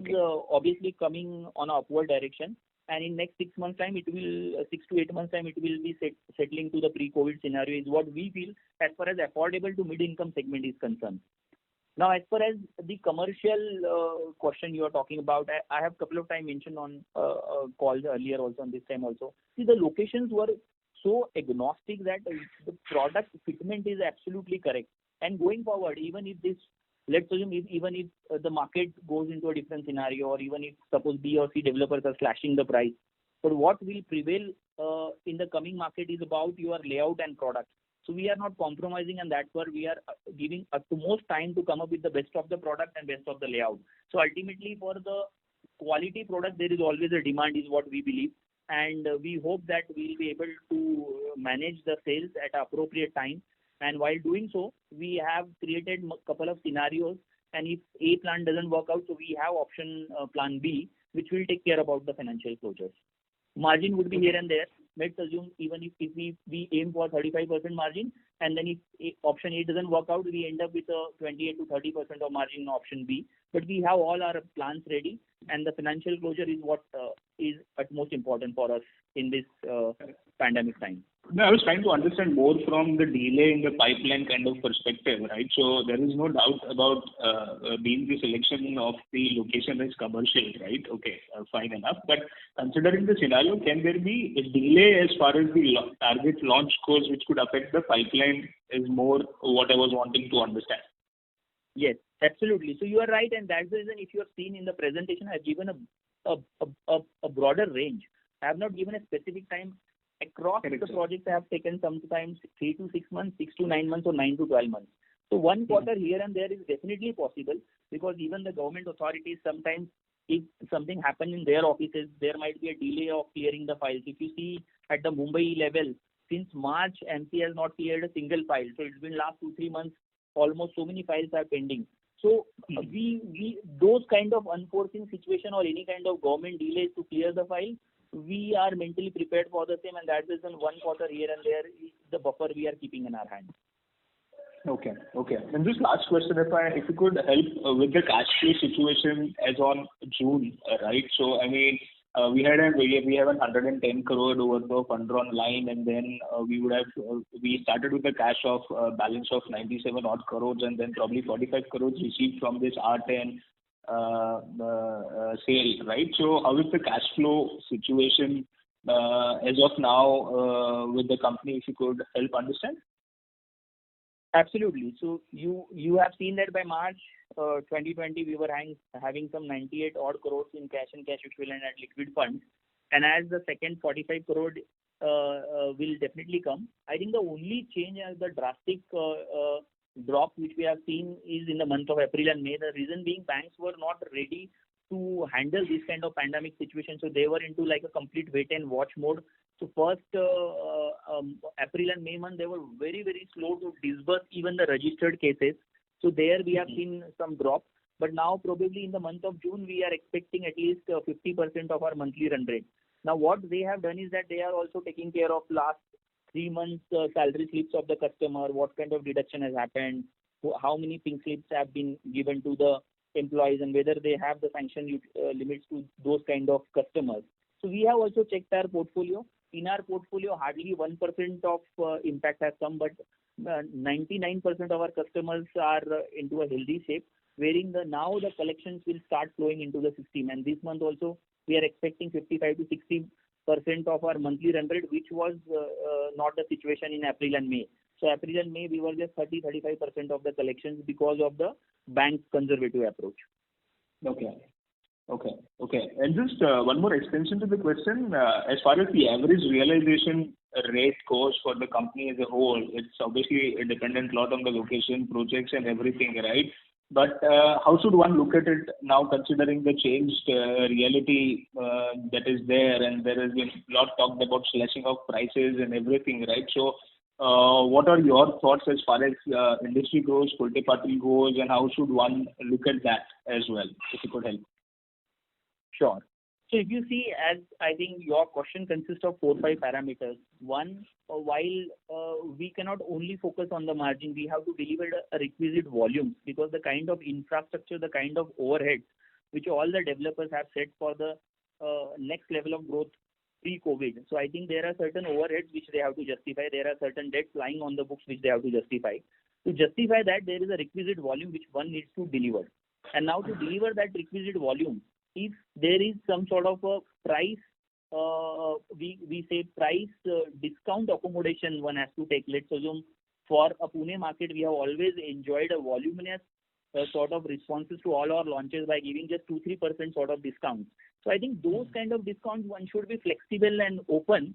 obviously coming on an upward direction, and in next 6 months time, 6 to 8 months time, it will be settling to the pre-COVID scenario is what we feel as far as affordable to mid-income segment is concerned. Now, as far as the commercial question you are talking about, I have a couple of times mentioned on calls earlier also, on this time also. See, the locations were so agnostic that the product fitment is absolutely correct. And going forward, even if this, let's assume even if the market goes into a different scenario, or even if suppose B or C developers are slashing the price, but what will prevail in the coming market is about your layout and product. So we are not compromising, and that's where we are giving utmost time to come up with the best of the product and best of the layout. So ultimately, for the quality product, there is always a demand, is what we believe, and we hope that we will be able to manage the sales at appropriate time. And while doing so, we have created a couple of scenarios, and if A plan doesn't work out, so we have option plan B, which will take care about the financial closures. Margin would be here and there. Let's assume even if we aim for 35% margin, and then if option A doesn't work out, we end up with a 28 to 30% of margin in option B. But we have all our plans ready, and the financial closure is what is at most important for us in this pandemic time. No, I was trying to understand more from the delay in the pipeline kind of perspective, right? So there is no doubt about being the selection of the location as commercial, right? Okay, fine enough. But considering the scenario, can there be a delay as far as the target launch goes, which could affect the pipeline? Is more what I was wanting to understand. Yes, absolutely. So you are right, and that's the reason if you have seen in the presentation, I've given a broader range. I have not given a specific time. Across the projects I have taken sometimes 3 to 6 months, 6 to 9 months, or 9 to 12 months. So one quarter here and there is definitely possible, because even the government authorities sometimes, if something happens in their offices, there might be a delay of clearing the files. If you see at the Mumbai level, since March, MC has not cleared a single file. So it's been last 2-3 months, almost so many files are pending. So we those kind of unforeseen situation or any kind of government delays to clear the file, we are mentally prepared for the same, and that is in one quarter here and there is the buffer we are keeping in our hand. Okay. And just last question, if you could help with the cash flow situation as on June, right? So I mean, we have 110 crore worth of undrawn line, and then we started with a cash of balance of 97 odd crores, and then probably 45 crores received from this R10 sale, right? So how is the cash flow situation as of now with the company, if you could help understand? Absolutely. So you have seen that by March 2020, we were having some 98 odd crores in cash and cash equivalent at liquid funds. And as the second 45 crore will definitely come, I think the only change as the drastic drop which we have seen is in the month of April and May. The reason being, banks were not ready to handle this kind of pandemic situation. So they were into like a complete wait and watch mode. So first April and May month, they were very, very slow to disburse even the registered cases. So there we have seen some drop. But now probably in the month of June, we are expecting at least 50% of our monthly run rate. Now what they have done is that they are also taking care of last 3 months salary slips of the customer, what kind of deduction has happened, how many pink slips have been given to the employees, and whether they have the sanction limits to those kind of customers. So we have also checked our portfolio. In our portfolio, hardly 1% of impact has come, but 99% of our customers are into a healthy shape, wherein now the collections will start flowing into the system. And this month also, we are expecting 55 to 60% of our monthly run rate, which was not the situation in April and May. So April and May, we were just 30-35% of the collections because of the bank's conservative approach. Okay. And just one more extension to the question. As far as the average realization rate goes for the company as a whole, it's obviously a dependent lot on the location, projects, and everything, right? But how should one look at it now, considering the changed reality that is there, and there has been a lot talked about slashing of prices and everything, right? So what are your thoughts as far as industry goes, Kolte Patil goes, and how should one look at that as well, if you could help? Sure. So if you see, as I think your question consists of 4-5 parameters. One, while we cannot only focus on the margin, we have to deliver a requisite volume, because the kind of infrastructure, the kind of overheads which all the developers have set for the next level of growth pre-COVID. So I think there are certain overheads which they have to justify. There are certain debts lying on the books which they have to justify. To justify that, there is a requisite volume which one needs to deliver. And now to deliver that requisite volume, if there is some sort of a price, we say price discount accommodation one has to take. Let's assume for a Pune market, we have always enjoyed a voluminous sort of responses to all our launches by giving just 2-3% sort of discounts. So I think those kind of discounts, one should be flexible and open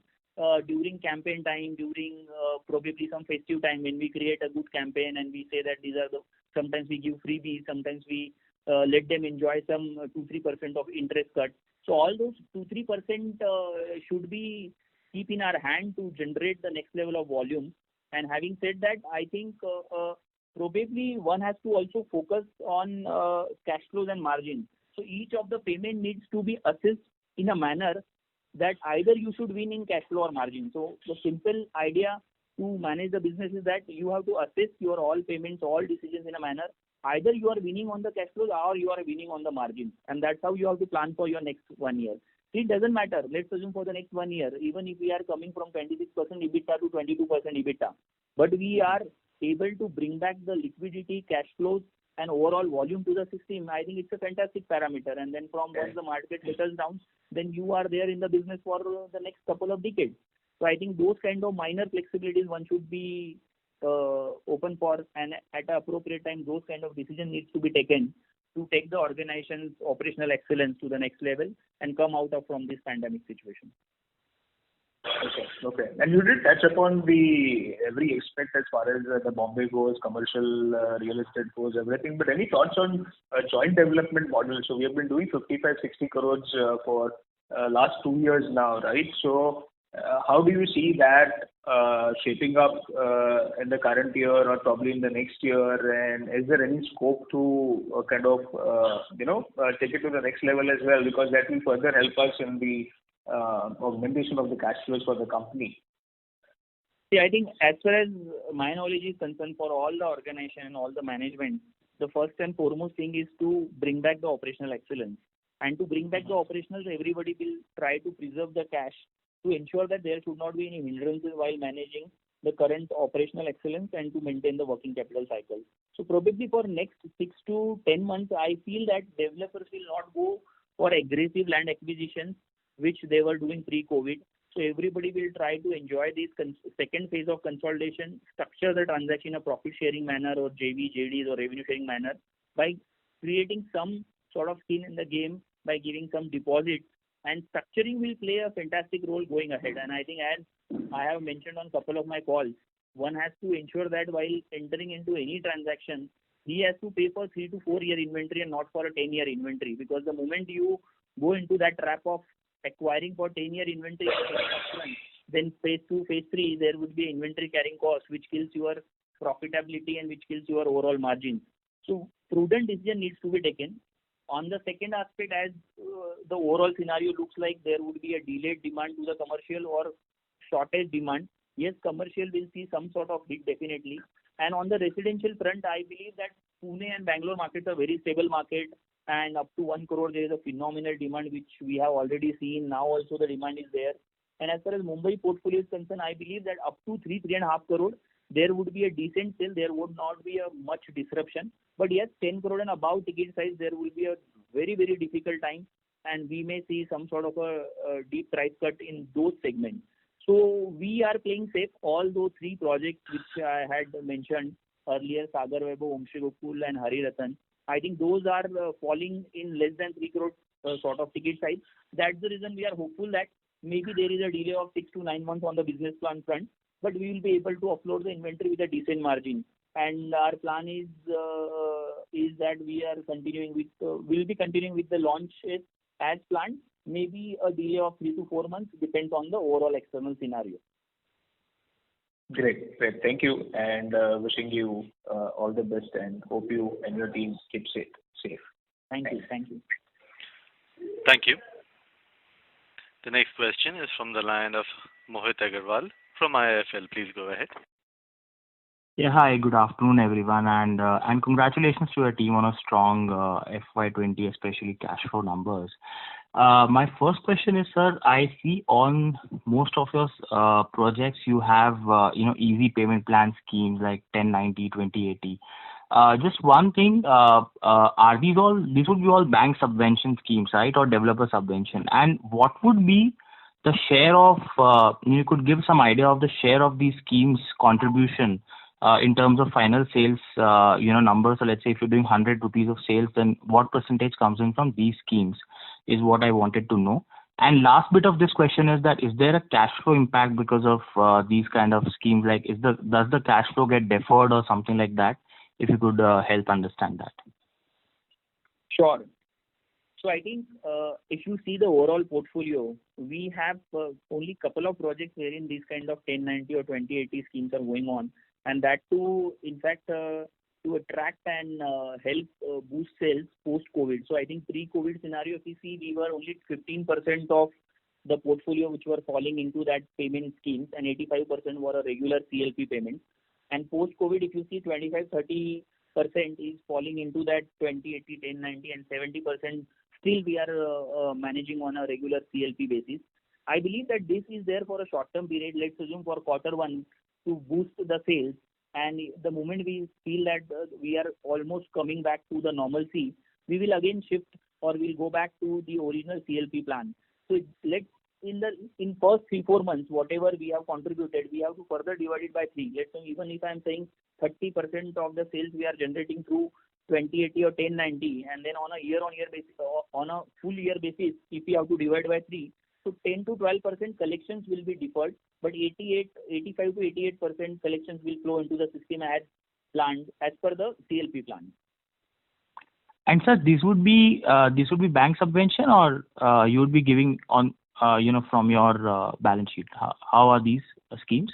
during campaign time, during probably some festive time, when we create a good campaign and we say that these are the, sometimes we give freebies, sometimes we let them enjoy some 2-3% of interest cut. So all those 2-3% should be keep in our hand to generate the next level of volume. And having said that, I think probably one has to also focus on cash flows and margins. So each of the payment needs to be assessed in a manner that either you should win in cash flow or margin. So the simple idea to manage the business is that you have to assess your all payments, all decisions in a manner. Either you are winning on the cash flows or you are winning on the margins. And that's how you have to plan for your next 1 year. It doesn't matter. Let's assume for the next 1 year, even if we are coming from 26% EBITDA to 22% EBITDA, but we are able to bring back the liquidity, cash flows, and overall volume to the system, I think it's a fantastic parameter. And then from once the market settles down, then you are there in the business for the next couple of decades. So I think those kind of minor flexibilities one should be open for, and at the appropriate time, those kind of decision needs to be taken to take the organization's operational excellence to the next level and come out of from this pandemic situation. Okay. And you did touch upon every aspect as far as the Bombay goes, commercial real estate goes, everything. But any thoughts on a joint development model? So we have been doing 55-60 crores for last 2 years now, right? So how do you see that shaping up in the current year or probably in the next year? And is there any scope to kind of take it to the next level as well? Because that will further help us in the augmentation of the cash flows for the company. See, I think as far as my knowledge is concerned, for all the organization and all the management, the first and foremost thing is to bring back the operational excellence. And to bring back the operational, everybody will try to preserve the cash to ensure that there should not be any hindrances while managing the current operational excellence and to maintain the working capital cycle. So probably for next 6 to 10 months, I feel that developers will not go for aggressive land acquisitions, which they were doing pre-COVID. So everybody will try to enjoy this second phase of consolidation, structure the transaction in a profit-sharing manner or JV, JDs or revenue-sharing manner by creating some sort of skin in the game, by giving some deposits. And structuring will play a fantastic role going ahead. And I think, as I have mentioned on a couple of my calls, one has to ensure that while entering into any transaction, he has to pay for 3 to 4 year inventory and not for a 10-year inventory. Because the moment you go into that trap of acquiring for 10-year inventory upfront, then phase 2, phase 3, there would be inventory carrying cost, which kills your profitability and which kills your overall margins. So prudent decision needs to be taken. On the second aspect, as the overall scenario looks like there would be a delayed demand to the commercial or shortage demand, yes, commercial will see some sort of hit definitely. And on the residential front, I believe that Pune and Bangalore markets are very stable market, and up to 1 crore there is a phenomenal demand which we have already seen. Now also the demand is there. And as far as Mumbai portfolio is concerned, I believe that up to 3.5 crore, there would be a decent sale. There would not be a much disruption. But yes, 10 crore and above ticket size, there will be a very, very difficult time. And we may see some sort of a deep price cut in those segments. So we are playing safe. All those 3 projects which I had mentioned earlier, Sagar Vaibhav, Om Shri Gokul and Hari Ratan, I think those are falling in less than 3 crore sort of ticket size. That's the reason we are hopeful that maybe there is a delay of 6 to 9 months on the business plan front, but we will be able to offload the inventory with a decent margin. And our plan is that we are continuing with, we'll be continuing with the launch as planned. Maybe a delay of 3 to 4 months depends on the overall external scenario. Great. Thank you, and wishing you all the best, and hope you and your team keep safe. Thank you. Thank you. The next question is from the line of Mohit Agarwal from IIFL. Please go ahead. Yeah, hi, good afternoon, everyone, and congratulations to your team on a strong FY20, especially cash flow numbers. My first question is, sir, I see on most of your projects you have easy payment plan schemes like 1090, 2080. Just one thing, are these would be all bank subvention schemes, right, or developer subvention? And what would be the share of, you could give some idea of the share of these schemes contribution in terms of final sales, numbers. So let's say if you're doing 100 rupees of sales, then what percentage comes in from these schemes is what I wanted to know. And last bit of this question is that, is there a cash flow impact because of these kind of schemes? Like, does the cash flow get deferred or something like that? If you could help understand that. Sure. So I think if you see the overall portfolio, we have only couple of projects wherein these kind of 1090 or 2080 schemes are going on. And that too, in fact, to attract and help boost sales post-COVID. So I think pre-COVID scenario, if you see, we were only 15% of the portfolio which were falling into that payment schemes, and 85% were a regular CLP payment. And post-COVID, if you see, 25-30% is falling into that 20-80, 10-90, and 70% still we are managing on a regular CLP basis. I believe that this is there for a short-term period, let's assume for Q1, to boost the sales. And the moment we feel that we are almost coming back to the normalcy, we will again shift or we'll go back to the original CLP plan. So let's in first 3-4 months, whatever we have contributed, we have to further divide it by 3. Let's say even if I'm saying 30% of the sales we are generating through 2080 or 1090, and then on a year-on-year basis, on a full year basis, if we have to divide by 3, so 10 to 12% collections will be deferred, but 85 to 88% collections will flow into the system as planned, as per the CLP plan. And sir, this would be bank subvention, or you would be giving on from your balance sheet? How are these schemes?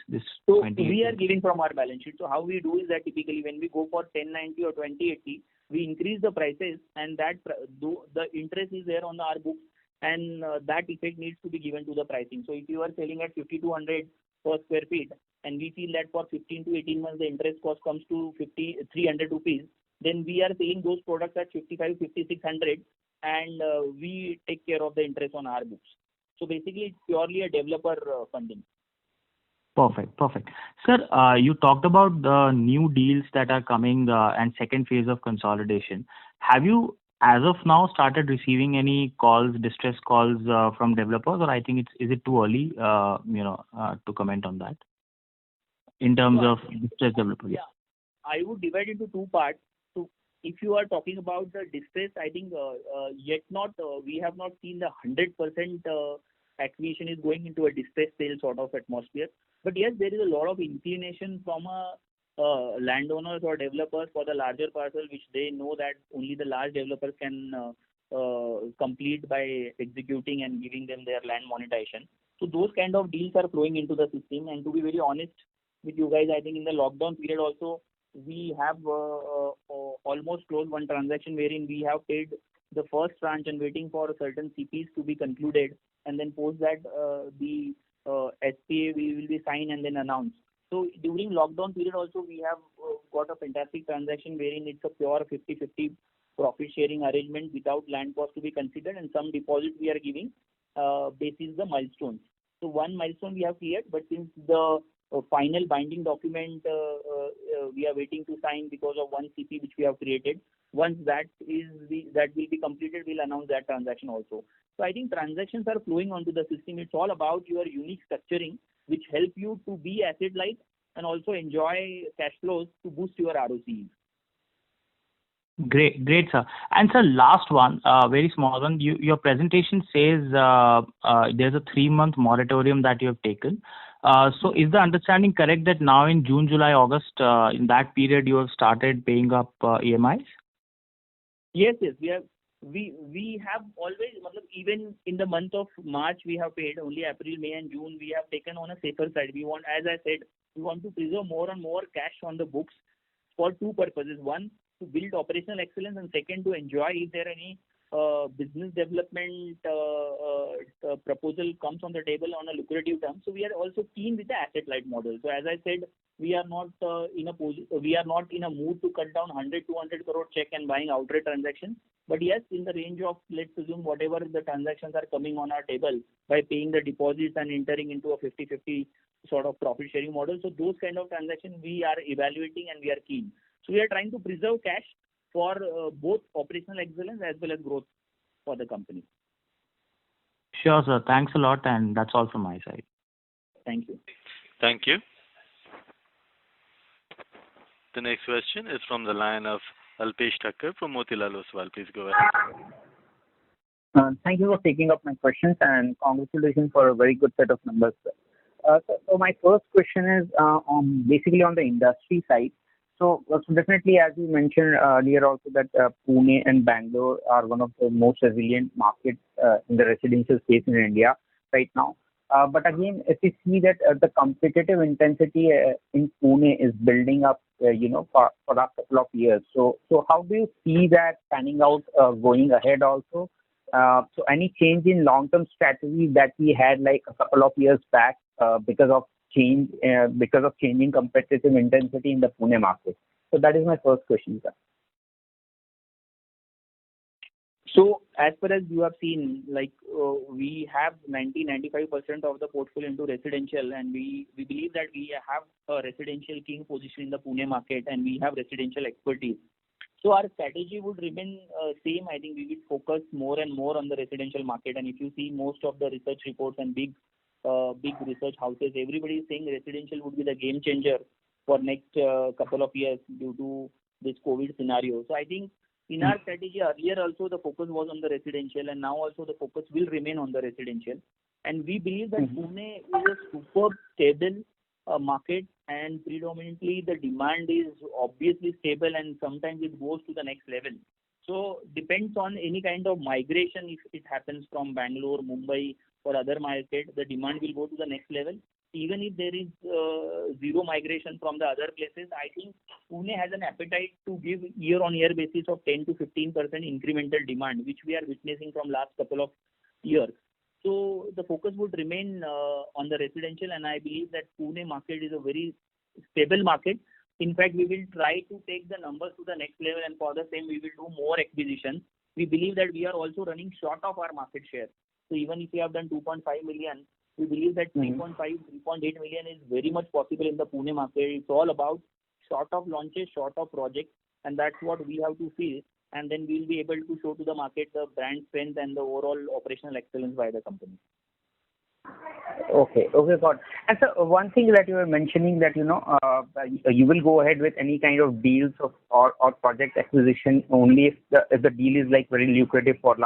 So we are giving from our balance sheet. So how we do is that typically when we go for 1090 or 2080, we increase the prices, and that the interest is there on our books, and that effect needs to be given to the pricing. So if you are selling at 5,200 per square feet, and we feel that for 15 to 18 months the interest cost comes to 300 rupees, then we are selling those products at 55, 5600, and we take care of the interest on our books. So basically, it's purely a developer funding. Perfect. Sir, you talked about the new deals that are coming and second phase of consolidation. Have you, as of now, started receiving any calls, distress calls from developers, or I think is it too early, to comment on that in terms of distress developers? Yeah, I would divide into 2 parts. So if you are talking about the distress, I think we have not seen the 100% acquisition is going into a distress sale sort of atmosphere. But yes, there is a lot of inclination from landowners or developers for the larger parcel, which they know that only the large developers can complete by executing and giving them their land monetization. So those kind of deals are flowing into the system. And to be very honest with you guys, I think in the lockdown period also, we have almost closed one transaction wherein we have paid the first tranche and waiting for certain CPs to be concluded, and then post that the SPA we will be signed and then announced. So during lockdown period also, we have got a fantastic transaction wherein it's a pure 50-50 profit sharing arrangement without land cost to be considered, and some deposit we are giving basis the milestones. So one milestone we have cleared, but since the final binding document we are waiting to sign because of one CP which we have created. Once that will be completed, we'll announce that transaction also. So I think transactions are flowing onto the system. It's all about your unique structuring, which help you to be asset light and also enjoy cash flows to boost your ROCs. Great, sir. And sir, last one, very small one. Your presentation says there's a 3-month moratorium that you have taken. So is the understanding correct that now in June, July, August, in that period you have started paying up EMIs? Yes. We have always, even in the month of March we have paid. Only April, May and June we have taken on a safer side. We want, as I said, we want to preserve more and more cash on the books for 2 purposes. One, to build operational excellence, and second, to enjoy if there any business development proposal comes on the table on a lucrative term. So we are also keen with the asset light model. So as I said, we are not in a mood to cut down 100-200 crore check and buying outright transactions. But yes, in the range of, let's assume, whatever the transactions are coming on our table by paying the deposits and entering into a 50-50 sort of profit sharing model. So those kind of transactions we are evaluating and we are keen. So we are trying to preserve cash for both operational excellence as well as growth for the company. Sure, sir. Thanks a lot, and that's all from my side. Thank you. Thank you. The next question is from the line of Alpesh Thakkar from Motilal Oswal. Please go ahead. Thank you for taking up my questions, and congratulations for a very good set of numbers. So my first question is basically on the industry side. So definitely, as you mentioned earlier also, that Pune and Bangalore are one of the most resilient markets in the residential space in India right now. But again, if we see that the competitive intensity in Pune is building up, for a couple of years. So how do you see that panning out going ahead also? So any change in long-term strategy that we had like a couple of years back because of changing competitive intensity in the Pune market? So that is my first question, sir. So as far as you have seen, we have 95% of the portfolio into residential, and we believe that we have a residential king position in the Pune market, and we have residential expertise. So our strategy would remain same. I think we will focus more and more on the residential market. And if you see most of the research reports and big research houses, everybody is saying residential would be the game changer for next couple of years due to this COVID scenario. So I think in our strategy earlier also the focus was on the residential, and now also the focus will remain on the residential. And we believe that Pune is a super stable market, and predominantly the demand is obviously stable, and sometimes it goes to the next level. So depends on any kind of migration. If it happens from Bangalore, Mumbai or other market, the demand will go to the next level. Even if there is zero migration from the other places, I think Pune has an appetite to give year-on-year basis of 10 to 15% incremental demand, which we are witnessing from last couple of years. So the focus would remain on the residential, and I believe that Pune market is a very stable market. In fact, we will try to take the numbers to the next level, and for the same, we will do more acquisitions. We believe that we are also running short of our market share. So even if we have done 2.5 million, we believe that 3.5, 3.8 million is very much possible in the Pune market. It's all about short of launches, short of projects, and that's what we have to see. And then we'll be able to show to the market the brand strength and the overall operational excellence by the company. Okay, got it. And so one thing that you were mentioning that you will go ahead with any kind of deals or project acquisition only if the deal is like very lucrative for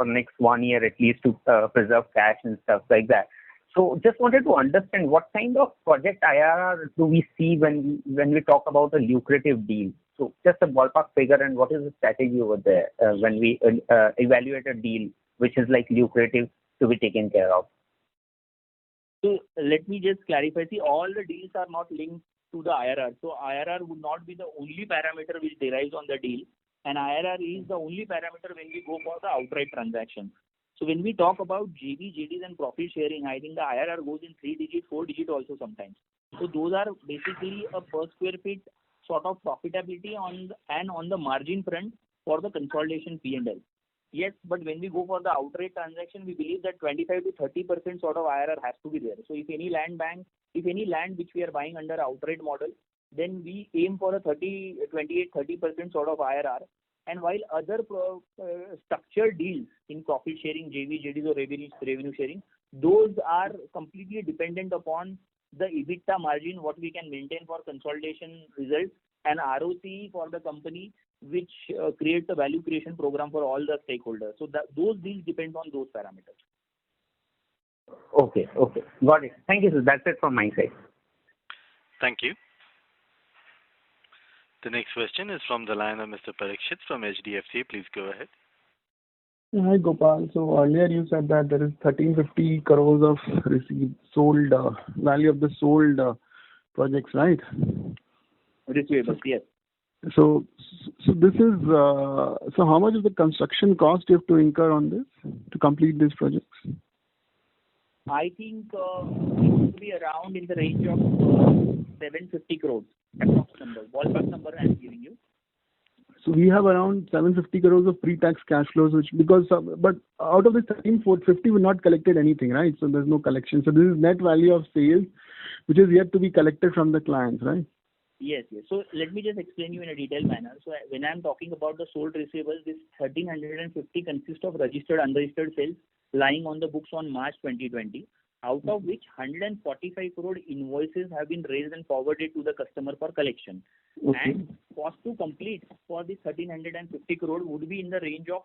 next 1 year at least to preserve cash and stuff like that. So just wanted to understand what kind of project IRR do we see when we talk about a lucrative deal? So just a ballpark figure, and what is the strategy over there when we evaluate a deal which is like lucrative to be taken care of? So let me just clarify. See, all the deals are not linked to the IRR. So IRR would not be the only parameter which derives on the deal, and IRR is the only parameter when we go for the outright transaction. So when we talk about JV, JDs and profit sharing, I think the IRR goes in 3-digit, 4-digit also sometimes. So those are basically a per square feet sort of profitability on the margin front for the consolidation P&L. Yes, but when we go for the outright transaction, we believe that 25 to 30% sort of IRR has to be there. So if any land which we are buying under outright model, then we aim for a 28-30% sort of IRR. And while other structured deals in profit sharing, JV, JDs or revenue sharing, those are completely dependent upon the EBITDA margin, what we can maintain for consolidation results, and ROC for the company, which creates a value creation program for all the stakeholders. So those deals depend on those parameters. Okay. Got it. Thank you, sir. That's it from my side. Thank you. The next question is from the line of Mr. Parikshit from HDFC. Please go ahead. Hi, Gopal. So earlier you said that there is 1350 crores of sold value of the sold projects, right? Receivables, yes. So this is so how much is the construction cost you have to incur on this to complete these projects? I think it would be around in the range of 750 crores. Ballpark number I am giving you. So we have around 750 crores of pre-tax cash flows, but out of the 13,450 we not collected anything, right? So there's no collection. So this is net value of sales, which is yet to be collected from the clients, right? Yes. So let me just explain you in a detailed manner. So when I'm talking about the sold receivables, this 1350 consists of registered, unregistered sales lying on the books on March 2020, out of which 145 crore invoices have been raised and forwarded to the customer for collection. Okay. And cost to complete for this 1350 crore would be in the range of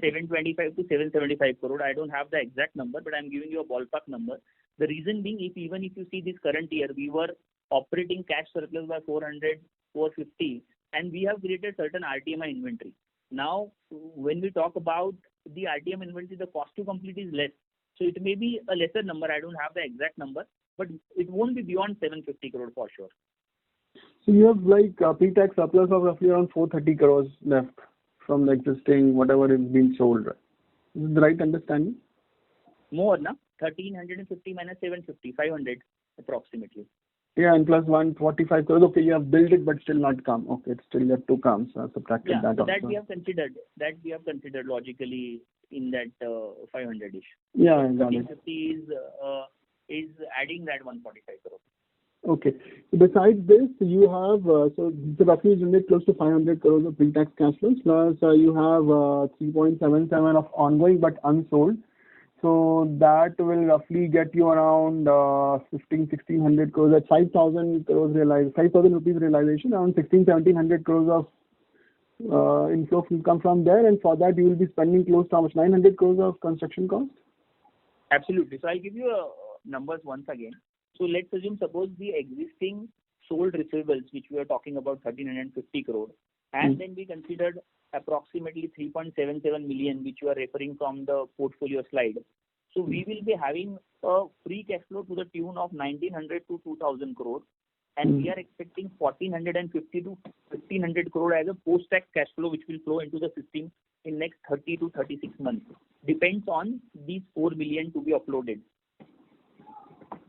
725 to 775 crore. I don't have the exact number, but I'm giving you a ballpark number. The reason being, even if you see this current year, we were operating cash surplus by 400, 450, and we have created certain RTMI inventory. Now, when we talk about the RTM inventory, the cost to complete is less. So it may be a lesser number. I don't have the exact number, but it won't be beyond 750 crore for sure. So you have like a pre-tax surplus of roughly around 430 crores left from the existing whatever is being sold. Right? Is it the right understanding? More, na? 1350 minus 750, 500 approximately. Yeah, and plus 145 crores. Okay, you have built it, but still not come. Okay, it's still yet to come. So I subtracted Yeah, that so also. that we have considered. That we have considered logically in that 500-ish. Yeah, I got it. 1350 is adding that 145 crore. Okay. Besides this, you have, so the roughly generate close to 500 crores of pre-tax cash flows, plus you have 3.77 of ongoing but unsold. So that will roughly get you around 1,600 crores at 5,000 crores realized, 5,000 rupees realization, around 1,1700 crores of inflow will come from there, and for that you will be spending close to how much, 900 crores of construction cost? Absolutely. So I'll give you numbers once again. So let's assume, suppose the existing sold receivables, which we are talking about 1,350 crore, and then we considered approximately 3.77 million, which you are referring from the portfolio slide. So we will be having a free cash flow to the tune of 1,900 to 2,000 crore, and we are expecting 1,450 to 1,500 crore as a post-tax cash flow, which will flow into the system in next 30 to 36 months. Depends on these 4 million to be uploaded.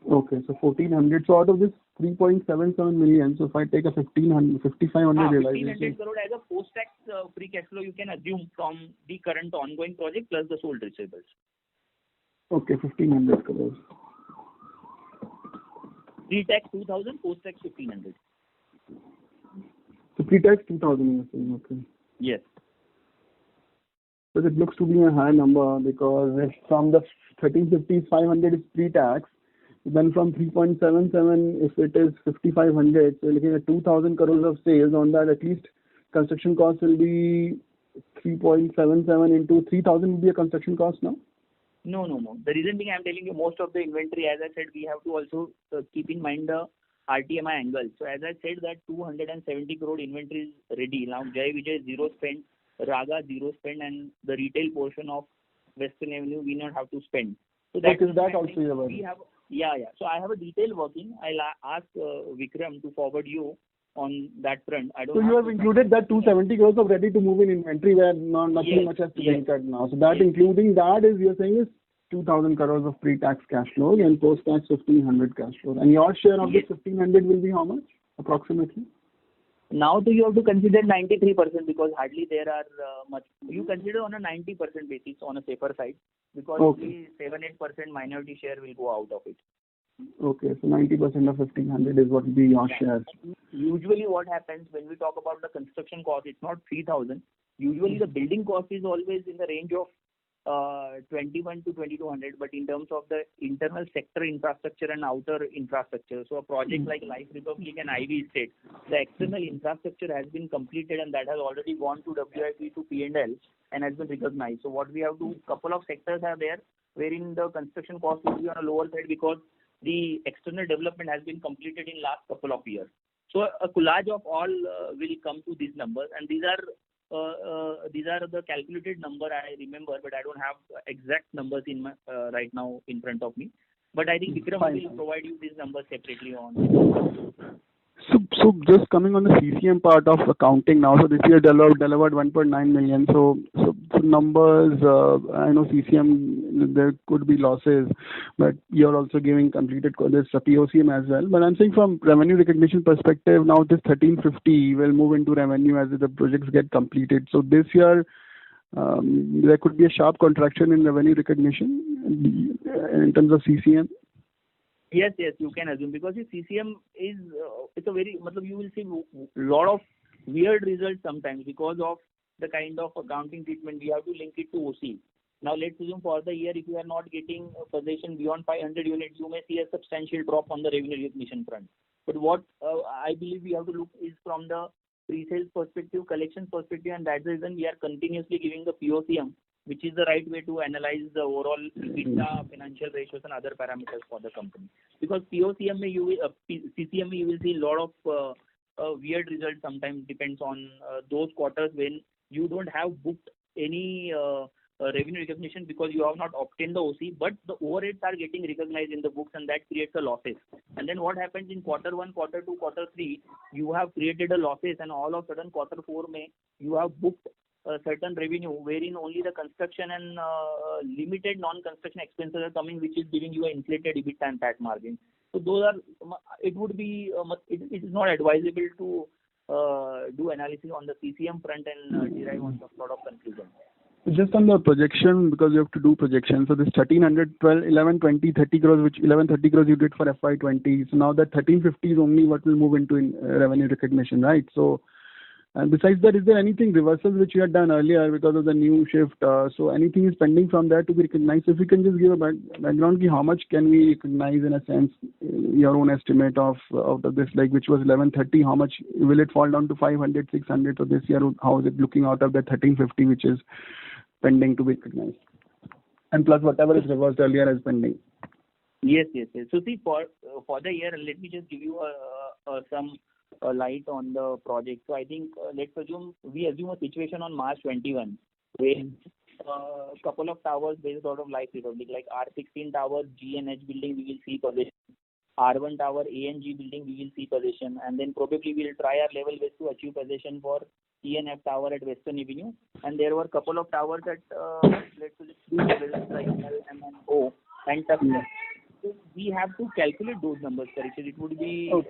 Okay, so 1,400. So out of this 3.77 million, so if I take a 5,500 realization. 1,500 crore as a post-tax free cash flow you can assume from the current ongoing project plus the sold receivables. Okay, 1,500 crores. Pre-tax 2,000, post-tax 1,500. So pre-tax 2,000 you're saying, okay. Yes. But it looks to be a high number, because if from the 1,350 500 is pre-tax, then from 3.77, if it is 5,500, so you're looking at 2,000 crores of sales. On that, at least construction cost will be 3.77 into 3,000 will be a construction cost now? No. The reason being, I'm telling you, most of the inventory, as I said, we have to also keep in mind the RTMI angle. So as I said, that 270 crore inventory is ready. Now Jai Vijay 0 spend, Raga 0 spend, and the retail portion of Western Avenue we not have to spend. So that is that also your work? Yeah. So I have a detailed working. I'll ask Vikram to forward you on that front. I don't. So you have included that 270 crores of ready to move in inventory where nothing much has to be incurred now. So that including that is, you're saying, is 2,000 crores of pre-tax cash flows and post-tax 1,500 cash flows. And your share of this 1,500 will be how much approximately? Now you have to consider 93% because hardly there are much. You consider on a 90% basis on a safer side, because the 7-8% minority share will go out of it. Okay, so 90% of 1,500 is what will be your share. Usually what happens when we talk about the construction cost, it's not 3,000. Usually the building cost is always in the range of 21 to 2,200, but in terms of the internal sector infrastructure and outer infrastructure, so a project like Life Republic and Ivy Estate, the external infrastructure has been completed and that has already gone to WIP to P&L and has been recognized. So what we have to, couple of sectors are there wherein the construction cost will be on a lower side because the external development has been completed in last couple of years. So a collage of all will come to these numbers, and these are the calculated number I remember, but I don't have exact numbers in my right now in front of me. But I think Vikram will provide you these numbers separately on. So just coming on the CCM part of accounting now. So this year delivered 1.9 million. So numbers, I know CCM there could be losses, but you're also giving completed this POCM as well. But I'm saying from revenue recognition perspective, now this 1,350 will move into revenue as the projects get completed. So this year there could be a sharp contraction in revenue recognition in terms of CCM. Yes, you can assume, because the CCM is it's a very, you will see lot of weird results sometimes because of the kind of accounting treatment. We have to link it to OC. Now let's assume for the year, if you are not getting possession beyond 500 units, you may see a substantial drop on the revenue recognition front. But what I believe we have to look is from the pre-sales perspective, collections perspective, and that's the reason we are continuously giving the POCM, which is the right way to analyze the overall EBITDA, financial ratios, and other parameters for the company. Because CCM, CCM, you will see a lot of weird results sometimes, depends on those quarters when you don't have booked any revenue recognition because you have not obtained the OC, but the overheads are getting recognized in the books, and that creates a losses. And then what happens in quarter 1, quarter 2, quarter 3, you have created a losses, and all of a sudden quarter 4 you have booked a certain revenue wherein only the construction and limited non-construction expenses are coming, which is giving you an inflated EBITDA and PAT margin. So those are, it would be, it is not advisable to do analysis on the CCM front and derive on some sort of conclusion. Just on the projection, because you have to do projection. So this 1,300, 12, 11, 20, 30 crores, which 11, 30 crores you did for FY20. So now that 1,350 is only what will move into revenue recognition, right? So, and besides that, is there anything reversals which you had done earlier because of the new shift? So anything is pending from that to be recognized? So if you can just give a background, how much can we recognize in a sense, your own estimate of this, like which was 1130, how much will it fall down to 500, 600? So this year, how is it looking out of that 1,350, which is pending to be recognized? And plus whatever is reversed earlier as pending. Yes. So see, for the year, let me just give you some light on the project. So I think we assume a situation on March 21 where a couple of towers based out of Life Republic, like R16 tower, G and H building, we will see possession. R1 tower, A and G building, we will see possession. And then probably we will try our level best to achieve possession for E and F tower at Western Avenue. And there were a couple of towers at let's say like L, M, and O and Tuckner. So we have to calculate those numbers, Parikshit. It would be a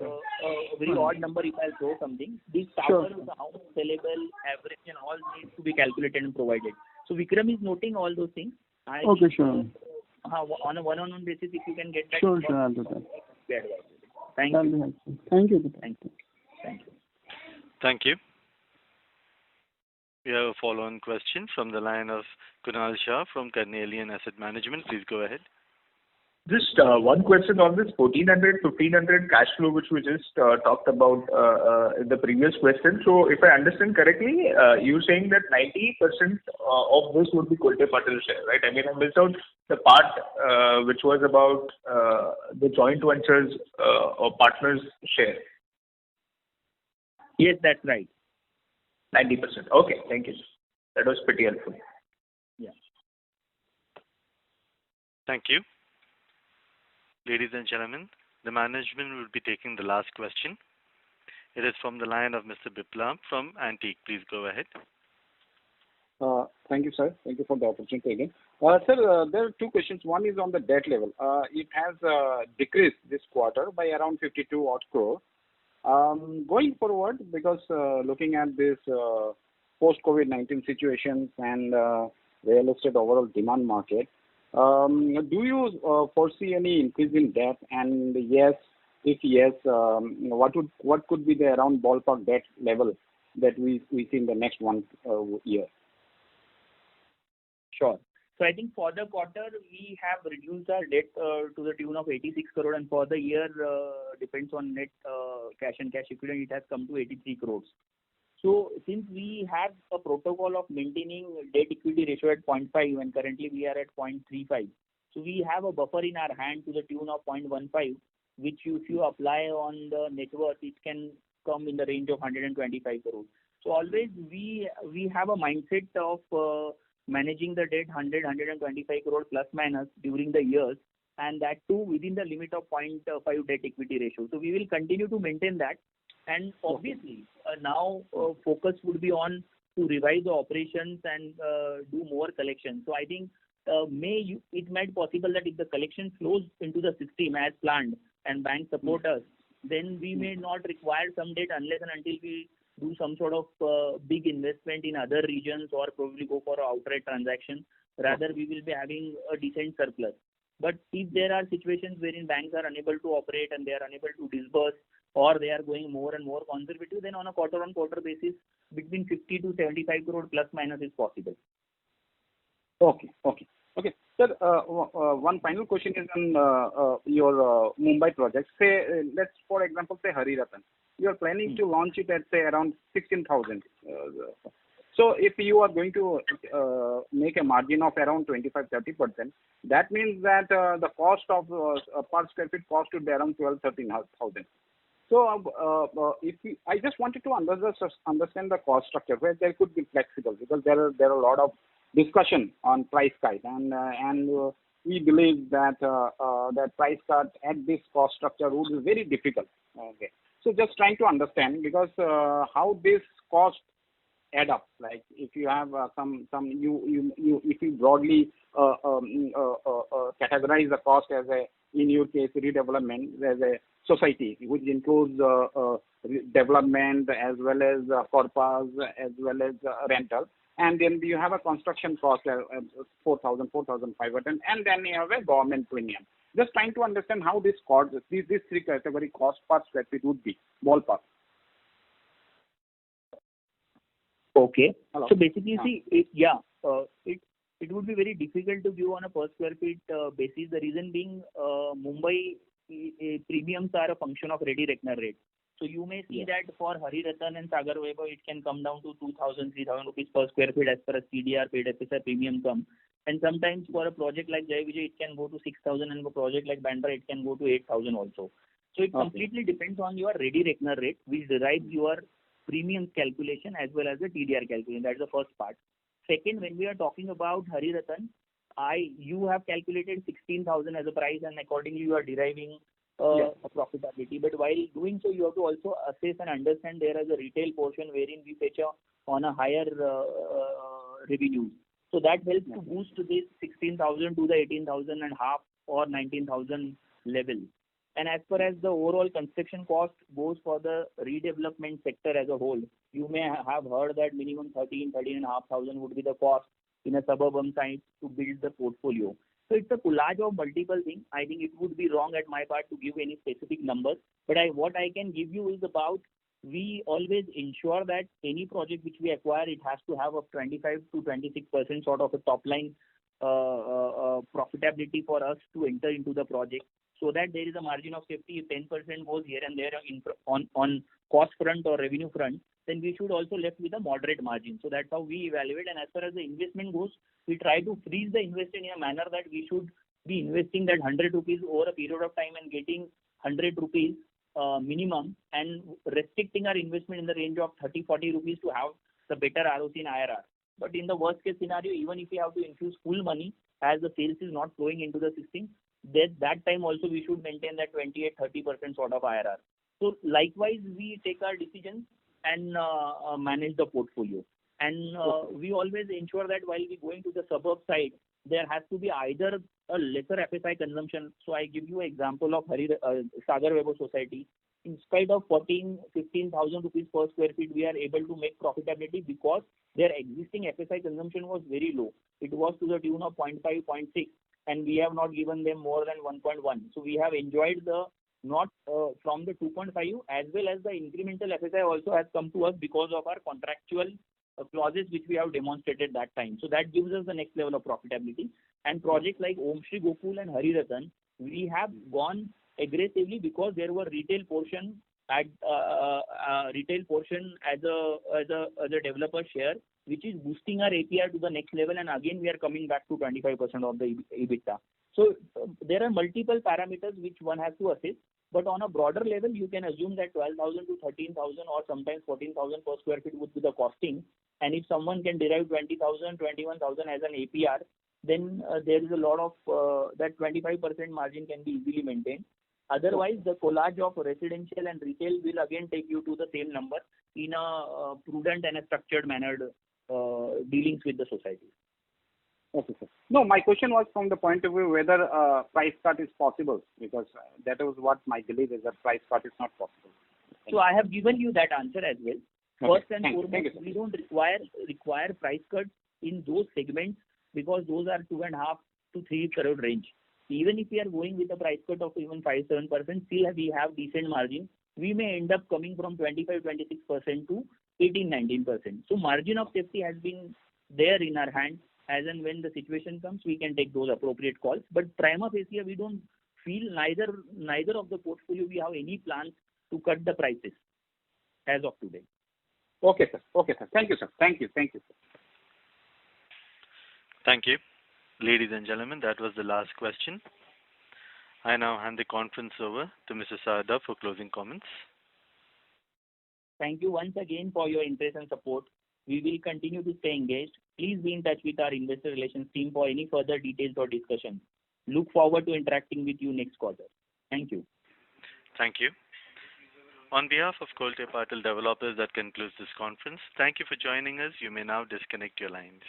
very odd number if I throw something. These towers, how sellable, average, and all needs to be calculated and provided. So Vikram is noting all those things. On a one-on-one basis, if you can get that. Sure, I'll do that. Thank you. Thank you. Thank you. We have a follow-on question from the line of Kunal Shah from Carnelian Asset Management. Please go ahead. Just one question on this 1,400, 1,500 cash flow, which we just talked about in the previous question. So if I understand correctly, you're saying that 90% of this would be Kolte Patil share, right? I mean, I missed out the part which was about the joint ventures or partners share. Yes, that's right. 90%. Okay, thank you. That was pretty helpful. Yeah. Thank you. Ladies and gentlemen, the management will be taking the last question. It is from the line of Mr. Biplab from Antique. Please go ahead. Thank you, sir. Thank you for the opportunity again. Sir, there are two questions. One is on the debt level. It has decreased this quarter by around 52 odd crore. Going forward, because looking at this post-COVID-19 situations and real estate overall demand market, do you foresee any increase in debt? And yes, if yes, what could be the around ballpark debt level that we see in the next 1 year? Sure. So I think for the quarter, we have reduced our debt to the tune of 86 crore, and for the year, depends on net cash and cash equivalent, it has come to 83 crores. So since we have a protocol of maintaining debt equity ratio at 0.5 and currently we are at 0.35, so we have a buffer in our hand to the tune of 0.15, which if you apply on the net worth, it can come in the range of 125 crores. So always we have a mindset of managing the debt 125 crore plus minus during the years, and that too within the limit of 0.5 debt equity ratio. So we will continue to maintain that. And obviously, now focus would be on to revise the operations and do more collections. So I think it might possible that if the collection flows into the system as planned and banks support us, then we may not require some debt unless and until we do some sort of big investment in other regions or probably go for an outright transaction. Rather, we will be having a decent surplus. But if there are situations wherein banks are unable to operate and they are unable to disburse, or they are going more and more conservative, then on a quarter-on-quarter basis, between 50 to 75 crore plus minus is possible. Okay. Sir, one final question is on your Mumbai project. Say, let's for example say Hari Ratan. You are planning to launch it at say around 16,000. So if you are going to make a margin of around 25-30%, that means that the cost of per square feet cost would be around 12,000-13,000. So I just wanted to understand the cost structure where there could be flexible, because there are a lot of discussion on price cut, and we believe that that price cut at this cost structure would be very difficult. Okay. So just trying to understand, because how this cost add up. Like if you have if you broadly categorize the cost as a, in your case, redevelopment as a society, which includes development as well as corpus as well as rental, and then you have a construction cost 4,000, 4,500, and then you have a government premium. Just trying to understand how this cost, these three category cost per square feet would be ballpark. Okay. Hello. So basically, see, it would be very difficult to give on a per square feet basis. The reason being, Mumbai premiums are a function of ready reckoner rate. So you may see that for Hari Ratan and Sagar Vaibhav, it can come down to 2,000, 3,000 rupees per square feet as far as CDR paid FSI premium come. And sometimes for a project like Jai Vijay, it can go to 6,000, and for a project like Bandra, it can go to 8,000 also. So it completely depends on your ready reckoner rate, which derives your premiums calculation as well as the TDR calculation. That's the first part. Second, when we are talking about Hari Ratan, you have calculated 16,000 as a price, and accordingly you are deriving a profitability. But while doing so, you have to also assess and understand there is a retail portion wherein we fetch on a higher revenue. So that helps to boost this 16,000 to the 18,000 and half or 19,000 level. And as far as the overall construction cost goes for the redevelopment sector as a whole, you may have heard that minimum 13,500 would be the cost in a suburban site to build the portfolio. So it's a collage of multiple things. I think it would be wrong at my part to give any specific numbers. But what I can give you is about, we always ensure that any project which we acquire, it has to have a 25 to 26% sort of a top line profitability for us to enter into the project, so that there is a margin of safety. If 10% goes here and there on cost front or revenue front, then we should also left with a moderate margin. So that's how we evaluate. And as far as the investment goes, we try to freeze the investment in a manner that we should be investing that 100 rupees over a period of time and getting 100 rupees minimum, and restricting our investment in the range of 30-40 rupees to have the better ROC and IRR. But in the worst case scenario, even if we have to infuse full money as the sales is not flowing into the system, that time also we should maintain that 28-30% sort of IRR. So likewise, we take our decisions and manage the portfolio. And we always ensure that while we go into the suburb side, there has to be either a lesser FSI consumption. So I give you an example of Sagar Vaibhav Society. In spite of 15,000 rupees per square feet, we are able to make profitability because their existing FSI consumption was very low. It was to the tune of 0.5, 0.6, and we have not given them more than 1.1. So we have enjoyed the not from the 2.5 as well as the incremental FSI also has come to us because of our contractual clauses which we have demonstrated that time. So that gives us the next level of profitability. And projects like Om Shri Gokul and Hari Ratan, we have gone aggressively because there were retail portion as a developer share, which is boosting our APR to the next level. And again, we are coming back to 25% of the EBITDA. So there are multiple parameters which one has to assess. But on a broader level, you can assume that 12,000 to 13,000 or sometimes 14,000 per square feet would be the costing. And if someone can derive 20,000, 21,000 as an APR, then there is a lot of that 25% margin can be easily maintained. Otherwise, the collage of residential and retail will again take you to the same number in a prudent and a structured manner dealings with the society. Okay, sir. No, my question was from the point of view whether price cut is possible, because that was what my belief is, that price cut is not possible. So I have given you that answer as well. Okay. First and foremost, we don't require price cuts in those segments because those are 2.5 to 3 crore range. Even if we are going with a price cut of even 5-7%, still we have decent margin. We may end up coming from 25-26% to 18-19%. So margin of safety has been there in our hand. As and when the situation comes, we can take those appropriate calls. But prima facie, we don't feel neither of the portfolio we have any plans to cut the prices as of today. Okay, sir. Okay, sir. Thank you, sir. Thank you. Thank you, sir. Thank you. Ladies and gentlemen, that was the last question. I now hand the conference over to Mr. Sarda for closing comments. Thank you once again for your interest and support. We will continue to stay engaged. Please be in touch with our investor relations team for any further details or discussions. Look forward to interacting with you next quarter. Thank you. Thank you. On behalf of Kolte Patil Developers, that concludes this conference. Thank you for joining us. You may now disconnect your lines.